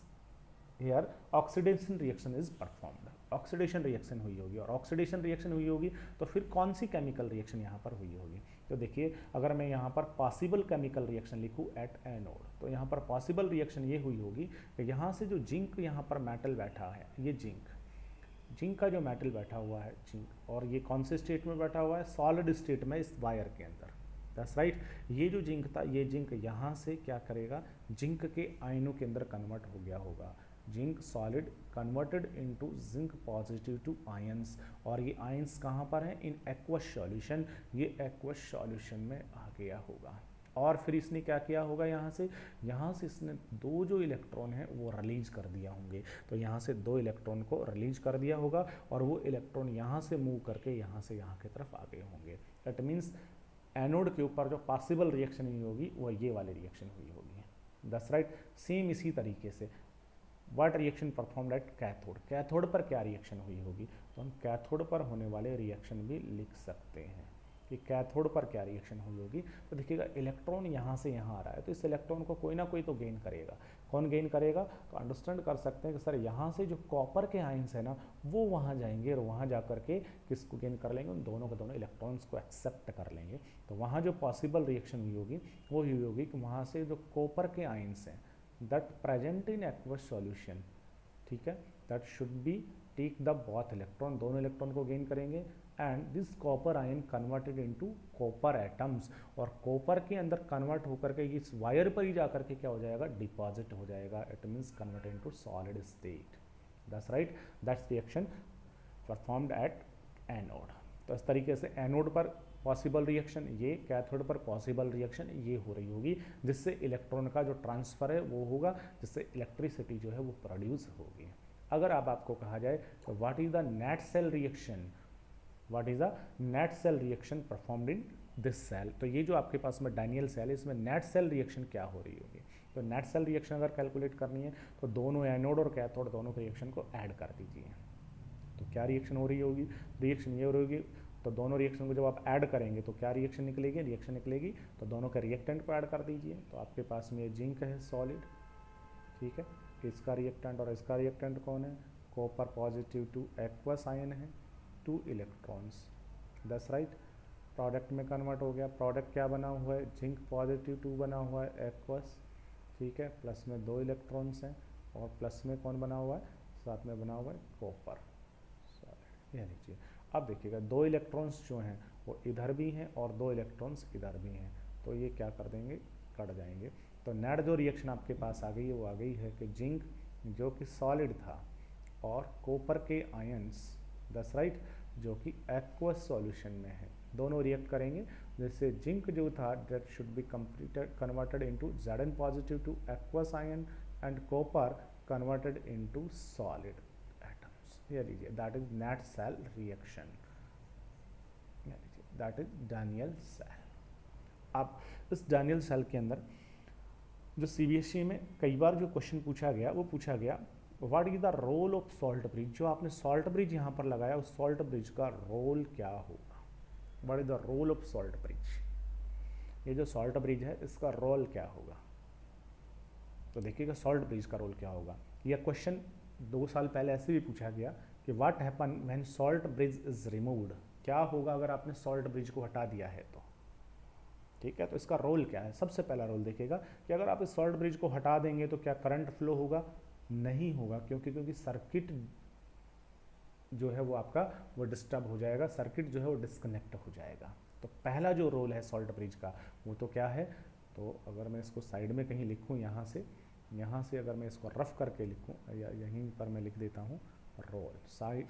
here oxidation reaction is performed. Oxidation reaction हुई होगी, और ऑक्सीडेशन रिएक्शन हुई होगी तो फिर कौन सी केमिकल रिएक्शन यहाँ पर हुई होगी? तो देखिए, अगर मैं यहाँ पर पॉसिबल केमिकल रिएक्शन लिखूँ एट एनोड, तो यहाँ पर पॉसिबल रिएक्शन ये हुई होगी कि यहाँ से जो जिंक यहाँ पर मेटल बैठा है, ये जिंक का जो मेटल बैठा हुआ है जिंक, और ये कौन से स्टेट में बैठा हुआ है? सॉलिड स्टेट में, इस वायर के अंदर। That's right. ये जो जिंक था, ये जिंक यहाँ से क्या करेगा? जिंक के आयनों के अंदर कन्वर्ट हो गया होगा। Zinc solid converted into zinc positive two ions, और ये आयंस कहाँ पर हैं? In aqueous solution. ये एक्वस सॉल्यूशन में आ गया होगा, और फिर इसने क्या किया होगा? यहाँ से इसने दो जो इलेक्ट्रॉन हैं वो रिलीज कर दिया होंगे। तो यहाँ से दो इलेक्ट्रॉन को रिलीज कर दिया होगा, और वो इलेक्ट्रॉन यहाँ से मूव करके यहाँ से यहाँ की तरफ आ गए होंगे। दैट मीन्स एनोड के ऊपर जो पॉसिबल रिएक्शन हुई होगी वो ये वाली रिएक्शन हुई होगी। That's right. सेम इसी तरीके से what reaction performed at cathode? Cathode पर क्या रिएक्शन हुई होगी? तो हम कैथोड पर होने वाले रिएक्शन भी लिख सकते हैं कि कैथोड पर क्या रिएक्शन हुई होगी। तो देखिएगा, इलेक्ट्रॉन यहाँ से यहाँ आ रहा है, तो इस इलेक्ट्रॉन को कोई ना कोई तो गेन करेगा। कौन गेन करेगा? तो अंडरस्टैंड कर सकते हैं कि सर यहाँ से जो कॉपर के आयंस है ना, वो वहाँ जाएंगे, और वहाँ जा करके किसको गेन कर लेंगे? उन दोनों के दोनों इलेक्ट्रॉन्स को एक्सेप्ट कर लेंगे। तो वहाँ जो पॉसिबल रिएक्शन हुई होगी वो हुई होगी कि वहाँ से जो कॉपर के आयंस हैं that present in aqueous solution, ठीक है, that should be take the both electron, दोनों इलेक्ट्रॉन को गेन करेंगे, and this copper ion converted into copper atoms, और कॉपर के अंदर कन्वर्ट होकर के इस वायर पर ही जाकर के क्या हो जाएगा? डिपॉजिट हो जाएगा। It means converted into solid state. That's right, that's reaction performed at anode. तो इस तरीके से एनोड पर पॉसिबल रिएक्शन ये, कैथोड पर पॉसिबल रिएक्शन ये हो रही होगी, जिससे इलेक्ट्रॉन का जो ट्रांसफ़र है वो होगा, जिससे इलेक्ट्रिसिटी जो है वो प्रोड्यूस होगी। अगर अब आपको कहा जाए तो what is the net cell reaction, what is the net cell reaction performed in this cell, तो ये जो आपके पास में डैनियल सेल है, इसमें नेट सेल रिएक्शन क्या हो रही होगी? तो नेट सेल रिएक्शन अगर कैलकुलेट करनी है तो दोनों एनोड और कैथोड दोनों के रिएक्शन को ऐड कर दीजिए। तो क्या रिएक्शन हो रही होगी? रिएक्शन ये हो रही होगी, तो दोनों रिएक्शन को जब आप ऐड करेंगे तो क्या रिएक्शन निकलेगी? रिएक्शन निकलेगी, तो दोनों के रिएक्टेंट को ऐड कर दीजिए। तो आपके पास में ये जिंक है सॉलिड, ठीक है, इसका रिएक्टेंट और इसका रिएक्टेंट कौन है? Copper positive two aqueous ion है, 2 इलेक्ट्रॉन्स। That's right. प्रोडक्ट में कन्वर्ट हो गया। प्रोडक्ट क्या बना हुआ है? जिंक पॉजिटिव 2 बना हुआ है एक्वस, ठीक है, प्लस में 2 इलेक्ट्रॉन्स हैं, और प्लस में कौन बना हुआ है? साथ में बना हुआ है कॉपर सॉलिड। यह लीजिए, अब देखिएगा 2 इलेक्ट्रॉन्स जो हैं वो इधर भी हैं और 2 इलेक्ट्रॉन्स इधर भी हैं, तो ये क्या कर देंगे? कट जाएंगे। तो नेट जो रिएक्शन आपके पास आ गई है वो आ गई है कि जिंक जो कि सॉलिड था और कॉपर के आयंस, दैट्स राइट, जो कि एक्वस सॉल्यूशन में है, दोनों रिएक्ट करेंगे, जैसे जिंक जो था that should be completed converted into Zn positive two aqueous ion, and copper converted into solid atoms. ये लीजिए, that is net cell reaction, that is Daniell cell. अब इस डैनियल सेल के अंदर जो CBSE में कई बार जो क्वेश्चन पूछा गया वो पूछा गया what is the role of salt bridge. जो आपने सॉल्ट ब्रिज यहाँ पर लगाया उस सॉल्ट ब्रिज का रोल क्या होगा? What is the role of salt bridge? ये जो सॉल्ट ब्रिज है इसका रोल क्या होगा? तो देखिएगा सॉल्ट ब्रिज का रोल क्या होगा। यह क्वेश्चन 2 साल पहले ऐसे भी पूछा गया कि what happen when salt bridge is removed, क्या होगा अगर आपने सॉल्ट ब्रिज को हटा दिया है तो, ठीक है। तो इसका रोल क्या है? सबसे पहला रोल देखिएगा कि अगर आप इस सॉल्ट ब्रिज को हटा देंगे तो क्या करंट फ्लो होगा? नहीं होगा, क्योंकि सर्किट जो है वो आपका वो डिस्टर्ब हो जाएगा, सर्किट जो है वो डिस्कनेक्ट हो जाएगा। तो पहला जो रोल है सॉल्ट ब्रिज का वो तो क्या है? तो अगर मैं इसको साइड में कहीं लिखूँ, यहाँ से अगर मैं इसको रफ करके लिखूँ, या यहीं पर मैं लिख देता हूँ रोल, साइड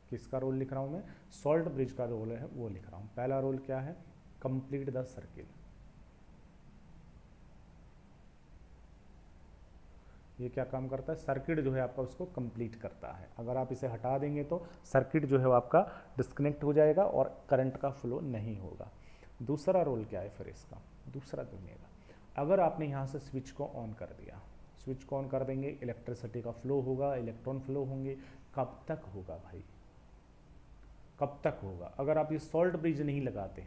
किसका रोल लिख रहा हूँ मैं? सॉल्ट ब्रिज का रोल है वो लिख रहा हूँ। पहला रोल क्या है? कंप्लीट द सर्किल, ये क्या काम करता है, सर्किट जो है आपका उसको कंप्लीट करता है। अगर आप इसे हटा देंगे तो सर्किट जो है वो आपका डिस्कनेक्ट हो जाएगा और करंट का फ्लो नहीं होगा। दूसरा रोल क्या है फिर इसका, दूसरा दुनिया, अगर आपने यहाँ से स्विच को ऑन कर दिया, स्विच को ऑन कर देंगे, इलेक्ट्रिसिटी का फ्लो होगा, इलेक्ट्रॉन फ्लो होंगे। कब तक होगा भाई, कब तक होगा? अगर आप ये सॉल्ट ब्रिज नहीं लगाते,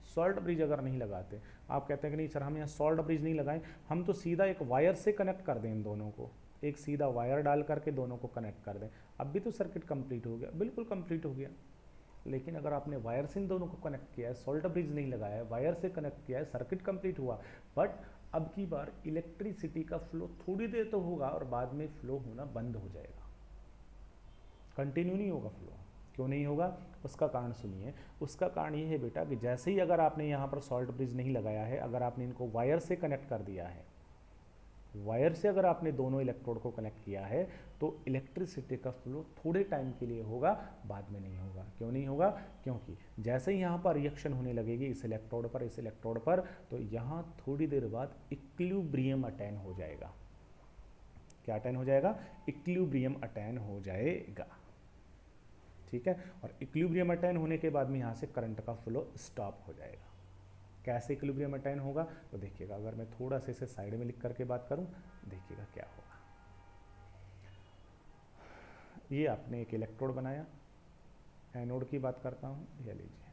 सॉल्ट ब्रिज अगर नहीं लगाते, आप कहते हैं कि नहीं सर हम यहाँ सॉल्ट ब्रिज नहीं लगाएं, हम तो सीधा एक वायर से कनेक्ट कर दें इन दोनों को, एक सीधा वायर डाल करके दोनों को कनेक्ट कर दें, अब भी तो सर्किट कंप्लीट हो गया। बिल्कुल कंप्लीट हो गया। लेकिन अगर आपने वायर से इन दोनों को कनेक्ट किया है, सॉल्ट ब्रिज नहीं लगाया है, वायर से कनेक्ट किया है, सर्किट कंप्लीट हुआ, बट अब की बार इलेक्ट्रिसिटी का फ्लो थोड़ी देर तो होगा और बाद में फ्लो होना बंद हो जाएगा, कंटिन्यू नहीं होगा फ्लो। क्यों नहीं होगा? उसका कारण सुनिए। उसका कारण ये है बेटा कि जैसे ही अगर आपने यहाँ पर सॉल्ट ब्रिज नहीं लगाया है, अगर आपने इनको वायर से कनेक्ट कर दिया है, वायर से अगर आपने दोनों इलेक्ट्रोड को कनेक्ट किया है, तो इलेक्ट्रिसिटी का फ्लो थोड़े टाइम के लिए होगा, बाद में नहीं होगा। क्यों नहीं होगा? क्योंकि जैसे ही यहाँ पर रिएक्शन होने लगेगी इस इलेक्ट्रोड पर, इस इलेक्ट्रोड पर, तो यहाँ थोड़ी देर बाद इक्विलिब्रियम अटेन हो जाएगा। क्या अटेन हो जाएगा? इक्विलिब्रियम अटेन हो जाएगा। ठीक है, और इक्विलिब्रियम अटेन होने के बाद में यहाँ से करंट का फ्लो स्टॉप हो जाएगा। कैसे इक्विलिब्रियम अटेन होगा? तो देखिएगा, अगर मैं थोड़ा सा इसे साइड में लिख करके बात करूं, देखिएगा क्या होगा। ये आपने एक इलेक्ट्रोड बनाया, एनोड की बात करता हूं, ये लीजिए,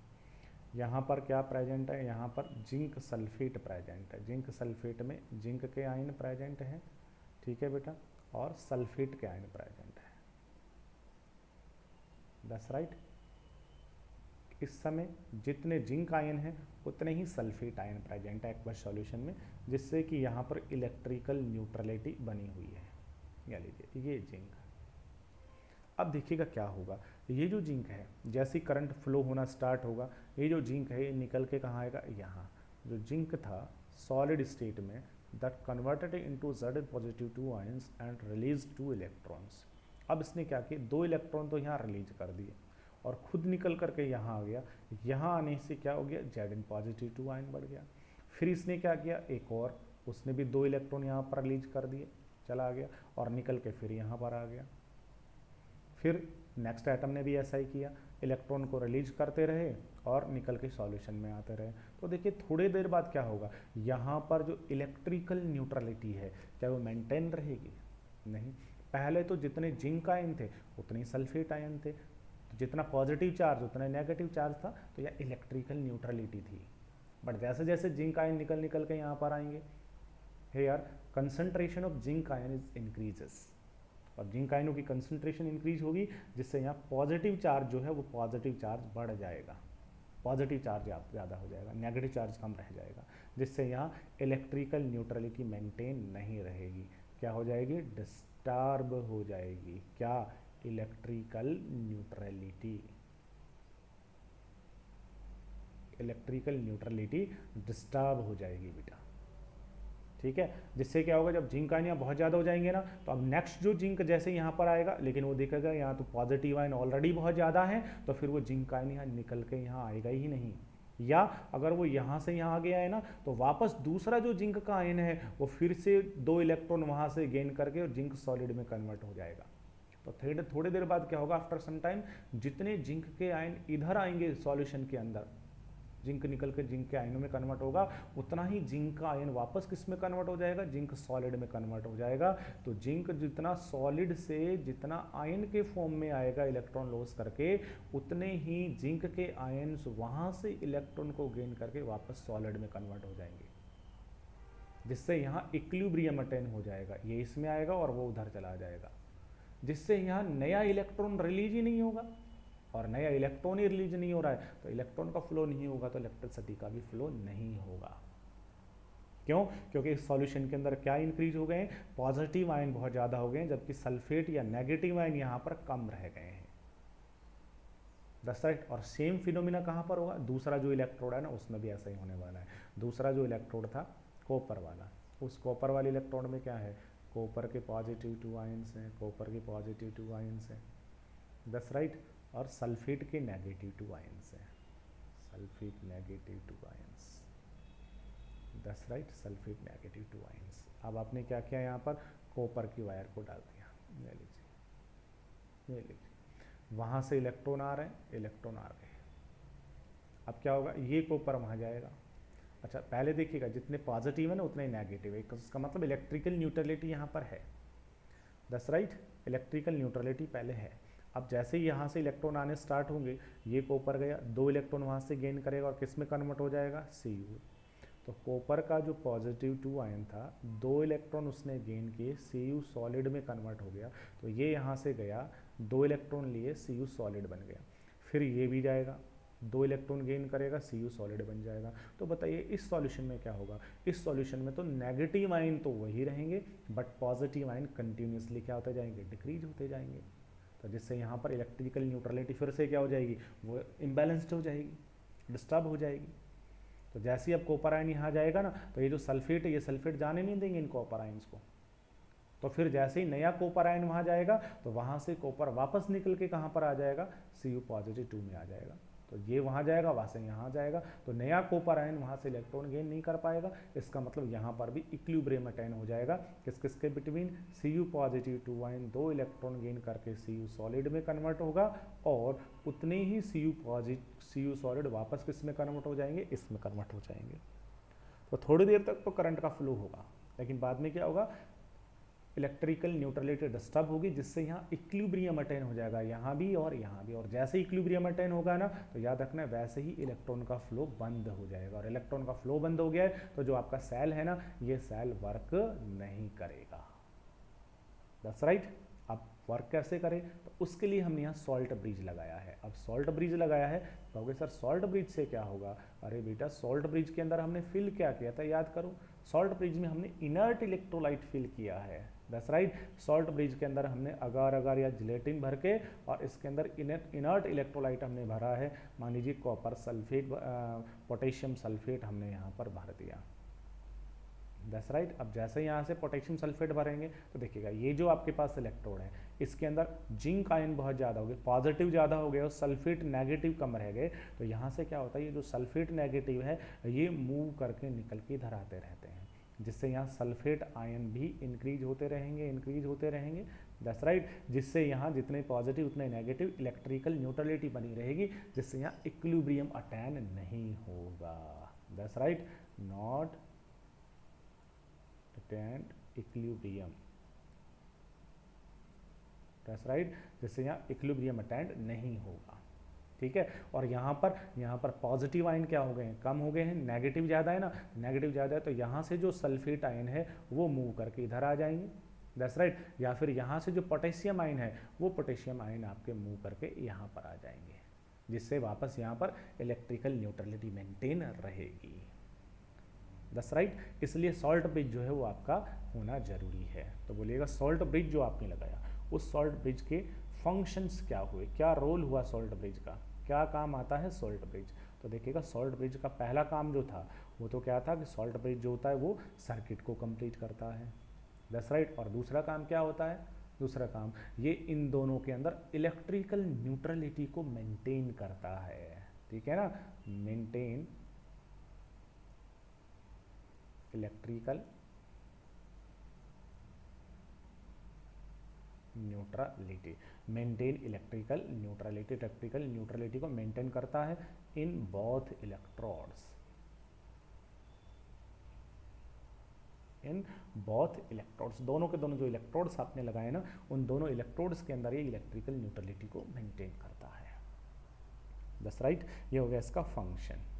यहाँ पर क्या प्रेजेंट है? यहाँ पर जिंक सल्फेट प्रेजेंट है। जिंक सल्फेट में जिंक के आयन प्रेजेंट है, ठीक है बेटा, और सल्फेट के आयन प्रेजेंट है। That's right. इस समय जितने जिंक आयन हैं उतने ही सल्फेट आयन प्रेजेंट है एक्वस सॉल्यूशन में, जिससे कि यहाँ पर इलेक्ट्रिकल न्यूट्रलिटी बनी हुई है। या लीजिए ये जिंक। अब देखिएगा क्या होगा, ये जो जिंक है जैसे करंट फ्लो होना स्टार्ट होगा, ये जो जिंक है ये निकल के कहाँ आएगा? यहाँ। जो जिंक था सॉलिड स्टेट में, that converted into Z positive 2 ions and release 2 electrons. अब इसने क्या किया? 2 इलेक्ट्रॉन तो यहाँ रिलीज कर दिए और खुद निकल करके यहाँ आ गया। यहाँ आने से क्या हो गया? Zn पॉजिटिव 2 आयन बढ़ गया। फिर इसने क्या किया? एक और, उसने भी 2 इलेक्ट्रॉन यहाँ पर रिलीज कर दिए, चला गया और निकल के फिर यहाँ पर आ गया। फिर नेक्स्ट एटम ने भी ऐसा ही किया, इलेक्ट्रॉन को रिलीज करते रहे और निकल के सॉल्यूशन में आते रहे। तो देखिए थोड़ी देर बाद क्या होगा, यहाँ पर जो इलेक्ट्रिकल न्यूट्रलिटी है क्या वो मेंटेन रहेगी? नहीं। पहले तो जितने जिंक आयन थे उतने ही सल्फेट आयन थे, तो जितना पॉजिटिव चार्ज उतना नेगेटिव चार्ज था, तो यह इलेक्ट्रिकल न्यूट्रलिटी थी। बट जैसे जैसे जिंक आयन निकल निकल के यहाँ पर आएंगे, here concentration of zinc ion is increases, और जिंक आयनों की कंसंट्रेशन इंक्रीज होगी, जिससे यहाँ पॉजिटिव चार्ज जो है वो पॉजिटिव चार्ज बढ़ जाएगा, पॉजिटिव चार्ज ज़्यादा हो जाएगा, नेगेटिव चार्ज कम रह जाएगा, जिससे यहाँ इलेक्ट्रिकल न्यूट्रलिटी मेंटेन नहीं रहेगी। क्या हो जाएगी? डिस्टर्ब हो जाएगी। क्या? Electrical neutrality. Electrical neutrality disturb हो जाएगी बेटा, ठीक है। जिससे क्या होगा, जब जिंक आयन यहाँ बहुत ज़्यादा हो जाएंगे ना, तो अब नेक्स्ट जो जिंक जैसे यहाँ पर आएगा, लेकिन वो देखेगा यहाँ तो पॉजिटिव आयन ऑलरेडी बहुत ज़्यादा है, तो फिर वो जिंक आयन यहाँ निकल के यहाँ आएगा ही नहीं। या अगर वो यहाँ से यहाँ आ गया है ना, तो वापस दूसरा जो जिंक का आयन है वो फिर से 2 इलेक्ट्रॉन वहाँ से गेन करके और जिंक सॉलिड में कन्वर्ट हो जाएगा। तो थोड़ी देर बाद क्या होगा, आफ्टर सम टाइम जितने जिंक के आयन इधर आएंगे सॉल्यूशन के अंदर, जिंक निकल के जिंक के आयनों में कन्वर्ट होगा, उतना ही जिंक का आयन वापस किस में कन्वर्ट हो जाएगा? जिंक सॉलिड में कन्वर्ट हो जाएगा। तो जिंक जितना सॉलिड से जितना आयन के फॉर्म में आएगा इलेक्ट्रॉन लॉस करके, उतने ही जिंक के आयन्स वहाँ से इलेक्ट्रॉन को गेन करके वापस सॉलिड में कन्वर्ट हो जाएंगे, जिससे यहाँ इक्विलिब्रियम अटेन हो जाएगा। ये इसमें आएगा और वो उधर चला जाएगा, जिससे यहाँ नया इलेक्ट्रॉन रिलीज ही नहीं होगा, और नया इलेक्ट्रॉन ही रिलीज नहीं हो रहा है, तो इलेक्ट्रॉन का फ्लो नहीं होगा, तो इलेक्ट्रिसिटी का भी फ्लो नहीं होगा। क्यों? क्योंकि इस सॉल्यूशन के अंदर क्या इंक्रीज हो गए हैं? पॉजिटिव आयन बहुत ज़्यादा हो गए हैं, जबकि सल्फेट या नेगेटिव आयन यहाँ पर कम रह गए हैं। That's right. और सेम फिनोमिना कहाँ पर होगा? दूसरा जो इलेक्ट्रोड है ना, उसमें भी ऐसा ही होने वाला है। दूसरा जो इलेक्ट्रोड था कॉपर वाला, उस कॉपर वाले इलेक्ट्रोड में क्या है? कॉपर के पॉजिटिव 2 आयन्स हैं, कॉपर के पॉजिटिव 2 आयन्स हैं। That's right. और सल्फेट के नेगेटिव 2 आयन्स हैं, sulphate negative 2 ions. That's right, sulphate negative 2 ions. अब आपने क्या किया, यहाँ पर कॉपर की वायर को डाल दिया, ले लीजिए, ले लीजिए, वहाँ से इलेक्ट्रॉन आ रहे हैं, इलेक्ट्रॉन आ गए। अब क्या होगा, ये कॉपर वहाँ जाएगा। अच्छा पहले देखिएगा, जितने पॉजिटिव है ना उतने नेगेटिव है, इसका मतलब इलेक्ट्रिकल न्यूट्रलिटी यहाँ पर है। दैट्स राइट, इलेक्ट्रिकल न्यूट्रलिटी पहले है। अब जैसे ही यहाँ से इलेक्ट्रॉन आने स्टार्ट होंगे, ये कॉपर गया, 2 इलेक्ट्रॉन वहाँ से गेन करेगा और किस में कन्वर्ट हो जाएगा, Cu। तो कॉपर का जो पॉजिटिव 2 आयन था, 2 इलेक्ट्रॉन उसने गेन किए, Cu सॉलिड में कन्वर्ट हो गया। तो ये यहाँ से गया, 2 इलेक्ट्रॉन लिए, Cu सॉलिड बन गया। फिर ये भी जाएगा, 2 इलेक्ट्रॉन गेन करेगा, Cu सॉलिड बन जाएगा। तो बताइए इस सॉल्यूशन में क्या होगा, इस सॉल्यूशन में तो नेगेटिव आयन तो वही रहेंगे, बट पॉजिटिव आयन कंटिन्यूसली क्या होते जाएंगे, डिक्रीज होते जाएंगे। तो जिससे यहाँ पर इलेक्ट्रिकल न्यूट्रलिटी फिर से क्या हो जाएगी, वो इम्बैलेंस्ड हो जाएगी, डिस्टर्ब हो जाएगी। तो जैसे ही अब कॉपर आयन यहाँ जाएगा ना, तो ये जो सल्फेट है, ये सल्फेट जाने नहीं देंगे इन कॉपर आयन्स को। तो फिर जैसे ही नया कॉपर आयन वहाँ जाएगा, तो वहाँ से कॉपर वापस निकल के कहाँ पर आ जाएगा, Cu पॉजिटिव 2 में आ जाएगा। तो ये वहाँ जाएगा, वहाँ से यहाँ जाएगा, तो नया कॉपर आयन वहाँ से इलेक्ट्रॉन गेन नहीं कर पाएगा। इसका मतलब यहाँ पर भी इक्विलिब्रियम अटेन हो जाएगा, किस किस के between, Cu positive 2 ion 2 electron gain करके Cu सॉलिड में कन्वर्ट होगा, और उतने ही Cu सॉलिड वापस किस में कन्वर्ट हो जाएंगे, इसमें कन्वर्ट हो जाएंगे। तो थोड़ी देर तक तो करंट का फ्लो होगा, लेकिन बाद में क्या होगा, इलेक्ट्रिकल न्यूट्रलिटी डिस्टर्ब होगी, जिससे यहाँ इक्विलिब्रियम अटेन हो जाएगा, यहाँ भी और यहाँ भी। और जैसे इक्विलिब्रियम अटेन होगा ना, तो याद रखना वैसे ही इलेक्ट्रॉन का फ्लो बंद हो जाएगा। और इलेक्ट्रॉन का फ्लो बंद हो गया है, तो जो आपका सेल है ना, ये सेल वर्क नहीं करेगा। That's right. अब वर्क कैसे करें, तो उसके लिए हमने यहाँ सॉल्ट ब्रिज लगाया है। अब सॉल्ट ब्रिज लगाया है, कहोगे सर सॉल्ट ब्रिज से क्या होगा। अरे बेटा, सॉल्ट ब्रिज के अंदर हमने फिल क्या किया था, याद करो। सॉल्ट ब्रिज में हमने इनर्ट इलेक्ट्रोलाइट फिल किया है। That's right. सॉल्ट ब्रिज के अंदर हमने अगार अगार या जिलेटिन भर के, और इसके अंदर इनर्ट इलेक्ट्रोलाइट हमने भरा है। मान लीजिए कॉपर सल्फेट, पोटेशियम सल्फेट हमने यहाँ पर भर दिया। That's right. अब जैसे यहाँ से पोटेशियम सल्फेट भरेंगे, तो देखिएगा ये जो आपके पास इलेक्ट्रोड है, इसके अंदर जिंक आयन बहुत ज़्यादा हो गए, पॉजिटिव ज़्यादा हो गए और सल्फेट नेगेटिव कम रह गए। तो यहाँ से क्या होता है, ये जो सल्फेट नेगेटिव है, ये मूव करके निकल के इधर आते रहते हैं, जिससे यहाँ सल्फेट आयन भी इंक्रीज होते रहेंगे, इंक्रीज होते रहेंगे। That's right. जिससे यहाँ जितने पॉजिटिव उतने नेगेटिव, इलेक्ट्रिकल न्यूट्रलिटी बनी रहेगी, जिससे यहाँ इक्विलिब्रियम अटेन नहीं होगा। That's right. Not attend equilibrium. That's right. जिससे यहाँ इक्विलिब्रियम अटेन्ड नहीं होगा। ठीक है। और यहाँ पर पॉजिटिव आयन क्या हो गए हैं, कम हो गए हैं, नेगेटिव ज़्यादा है ना, नेगेटिव ज़्यादा है, तो यहाँ से जो सल्फेट आयन है वो मूव करके इधर आ जाएंगे। That's right. या फिर यहाँ से जो पोटेशियम आयन है, वो पोटेशियम आयन आपके मूव करके यहाँ पर आ जाएंगे, जिससे वापस यहाँ पर इलेक्ट्रिकल न्यूट्रलिटी मेंटेन रहेगी। That's right. इसलिए सॉल्ट ब्रिज जो है वो आपका होना जरूरी है। तो बोलिएगा सॉल्ट ब्रिज जो आपने लगाया, उस सॉल्ट ब्रिज के फंक्शंस क्या हुए, क्या रोल हुआ सॉल्ट ब्रिज का, क्या काम आता है सॉल्ट ब्रिज। तो देखिएगा सॉल्ट ब्रिज का पहला काम जो था वो तो क्या था कि सॉल्ट ब्रिज जो होता है वो सर्किट को कंप्लीट करता है। That's right. और दूसरा काम क्या होता है, दूसरा काम ये इन दोनों के अंदर इलेक्ट्रिकल न्यूट्रलिटी को मेंटेन करता है। ठीक है ना, maintain electrical neutrality, maintain electrical neutrality, electrical neutrality को मेंटेन करता है in both electrodes, in both electrodes. दोनों के दोनों जो इलेक्ट्रोड्स आपने लगाए ना, उन दोनों इलेक्ट्रोड्स के अंदर ये इलेक्ट्रिकल न्यूट्रलिटी को मेंटेन करता है। That's right. ये हो गया इसका फंक्शन।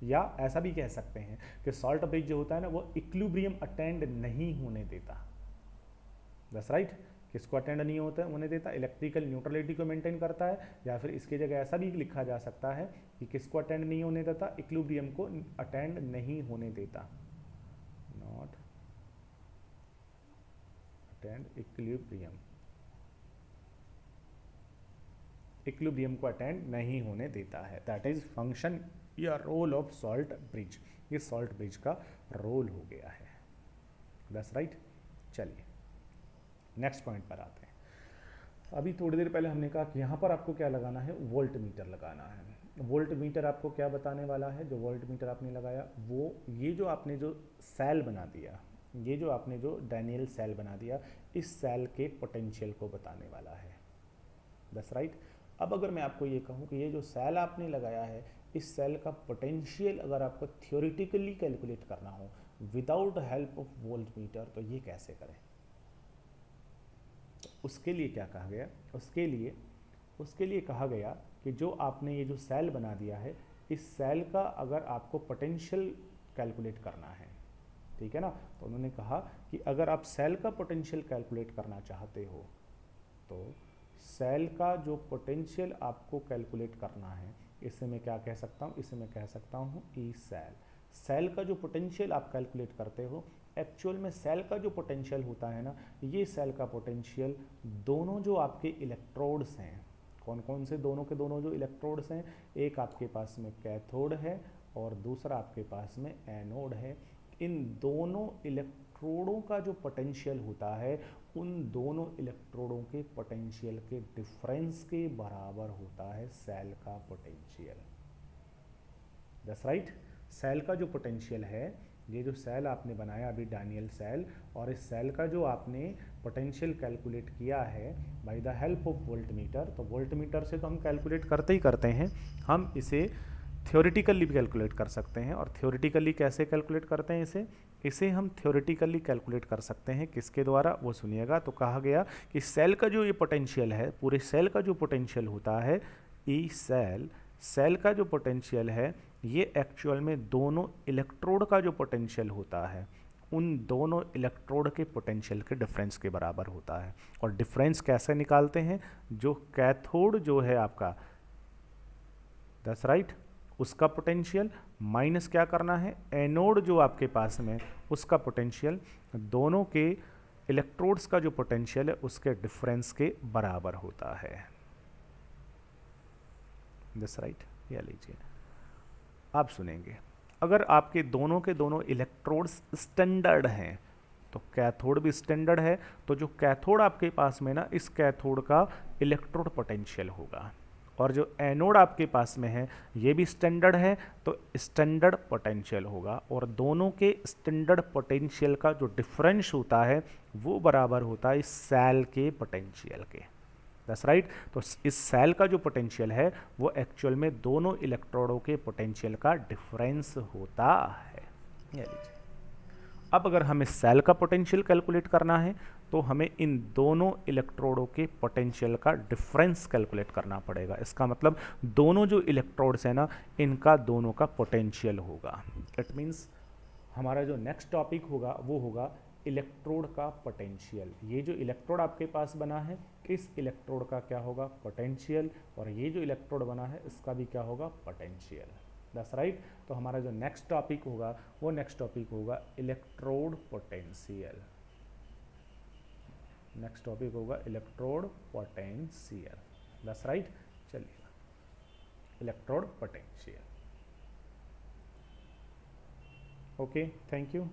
या ऐसा भी कह सकते हैं कि सॉल्ट ब्रिज जो होता है ना, वो इक्विलिब्रियम अटेंड नहीं होने देता। That's right. किसको अटेंड नहीं होने देता, इलेक्ट्रिकल न्यूट्रलिटी को मेंटेन करता है। या फिर इसकी जगह ऐसा भी लिखा जा सकता है कि किसको अटेंड नहीं होने देता, इक्विलिब्रियम को अटेंड नहीं होने देता, नॉट अटेंड इक्विलिब्रियम, इक्विलिब्रियम को अटेंड नहीं होने देता है। दैट इज फंक्शन या रोल ऑफ सॉल्ट ब्रिज। ये सॉल्ट ब्रिज का रोल हो गया है। That's right. चलिए नेक्स्ट पॉइंट पर आते हैं। अभी थोड़ी देर पहले हमने कहा कि यहाँ पर आपको क्या लगाना है, वोल्ट मीटर लगाना है। वोल्ट मीटर आपको क्या बताने वाला है, जो वोल्ट मीटर आपने लगाया वो ये जो आपने जो सेल बना दिया, ये जो आपने जो डैनियल सेल बना दिया, इस सेल के पोटेंशियल को बताने वाला है। That's right. अब अगर मैं आपको ये कहूँ कि ये जो सेल आपने लगाया है, इस सेल का पोटेंशियल अगर आपको थ्योरेटिकली कैलकुलेट करना हो without help of volt meter, तो ये कैसे करें? तो उसके लिए क्या कहा गया, उसके लिए कहा गया कि जो आपने ये जो सेल बना दिया है, इस सेल का अगर आपको पोटेंशियल कैलकुलेट करना है, ठीक है ना, तो उन्होंने कहा कि अगर आप सेल का पोटेंशियल कैलकुलेट करना चाहते हो तो सेल का जो पोटेंशियल आपको कैलकुलेट करना है, इसे मैं क्या कह सकता हूँ, इसे मैं कह सकता हूँ ई सेल। सेल का जो पोटेंशियल आप कैलकुलेट करते हो, एक्चुअल में सेल का जो पोटेंशियल होता है ना, ये सेल का पोटेंशियल दोनों जो आपके इलेक्ट्रोड्स हैं, कौन कौन से, दोनों के दोनों जो इलेक्ट्रोड्स हैं, एक आपके पास में कैथोड है और दूसरा आपके पास में एनोड है, इन दोनों इलेक्ट्रोडों का जो पोटेंशियल होता है, उन दोनों इलेक्ट्रोडों के पोटेंशियल के डिफरेंस के बराबर होता है सेल का पोटेंशियल। That's right. सेल का जो पोटेंशियल है, ये जो सेल आपने बनाया अभी डैनियल सेल, और इस सेल का जो आपने पोटेंशियल कैलकुलेट किया है bye the help of volt meter, तो वोल्ट मीटर से तो हम कैलकुलेट करते ही करते हैं, हम इसे थ्योरेटिकली भी कैलकुलेट कर सकते हैं। और थ्योरेटिकली कैसे कैलकुलेट करते हैं इसे हम थ्योरेटिकली कैलकुलेट कर सकते हैं किसके द्वारा, वो सुनिएगा। तो कहा गया कि सेल का जो ये पोटेंशियल है, पूरे सेल का जो पोटेंशियल होता है ई सेल, सेल का जो पोटेंशियल है ये एक्चुअल में दोनों इलेक्ट्रोड का जो पोटेंशियल होता है, उन दोनों इलेक्ट्रोड के पोटेंशियल के डिफरेंस के बराबर होता है। और डिफरेंस कैसे निकालते हैं, जो कैथोड जो है आपका, दैट्स राइट, उसका पोटेंशियल माइनस क्या करना है, एनोड जो आपके पास में उसका पोटेंशियल, दोनों के इलेक्ट्रोड्स का जो पोटेंशियल है उसके डिफरेंस के बराबर होता है। That's right. ये लीजिए, आप सुनेंगे, अगर आपके दोनों के दोनों इलेक्ट्रोड्स स्टैंडर्ड हैं तो कैथोड भी स्टैंडर्ड है, तो जो कैथोड आपके पास में ना, इस कैथोड का इलेक्ट्रोड पोटेंशियल होगा, और जो एनोड आपके पास में है ये भी स्टैंडर्ड है, तो स्टैंडर्ड पोटेंशियल होगा। और दोनों के स्टैंडर्ड पोटेंशियल का जो डिफरेंस होता है वो बराबर होता है इस सेल के पोटेंशियल के। That's right. तो इस सेल का जो पोटेंशियल है वो एक्चुअल में दोनों इलेक्ट्रोडों के पोटेंशियल का डिफरेंस होता है। ये लीजिए, अब अगर हमें सेल का पोटेंशियल कैलकुलेट करना है तो हमें इन दोनों इलेक्ट्रोडों के पोटेंशियल का डिफरेंस कैलकुलेट करना पड़ेगा। इसका मतलब दोनों जो इलेक्ट्रोड्स हैं ना, इनका दोनों का पोटेंशियल होगा। इट मीन्स हमारा जो नेक्स्ट टॉपिक होगा वो होगा इलेक्ट्रोड का पोटेंशियल। ये जो इलेक्ट्रोड आपके पास बना है, इस इलेक्ट्रोड का क्या होगा, पोटेंशियल, और ये जो इलेक्ट्रोड बना है इसका भी क्या होगा, पोटेंशियल। That's right. तो हमारा जो नेक्स्ट टॉपिक होगा वो नेक्स्ट टॉपिक होगा इलेक्ट्रोड पोटेंशियल। नेक्स्ट टॉपिक होगा इलेक्ट्रोड पोटेंशियल। That's right. चलिए, electrode potential. Okay, thank you.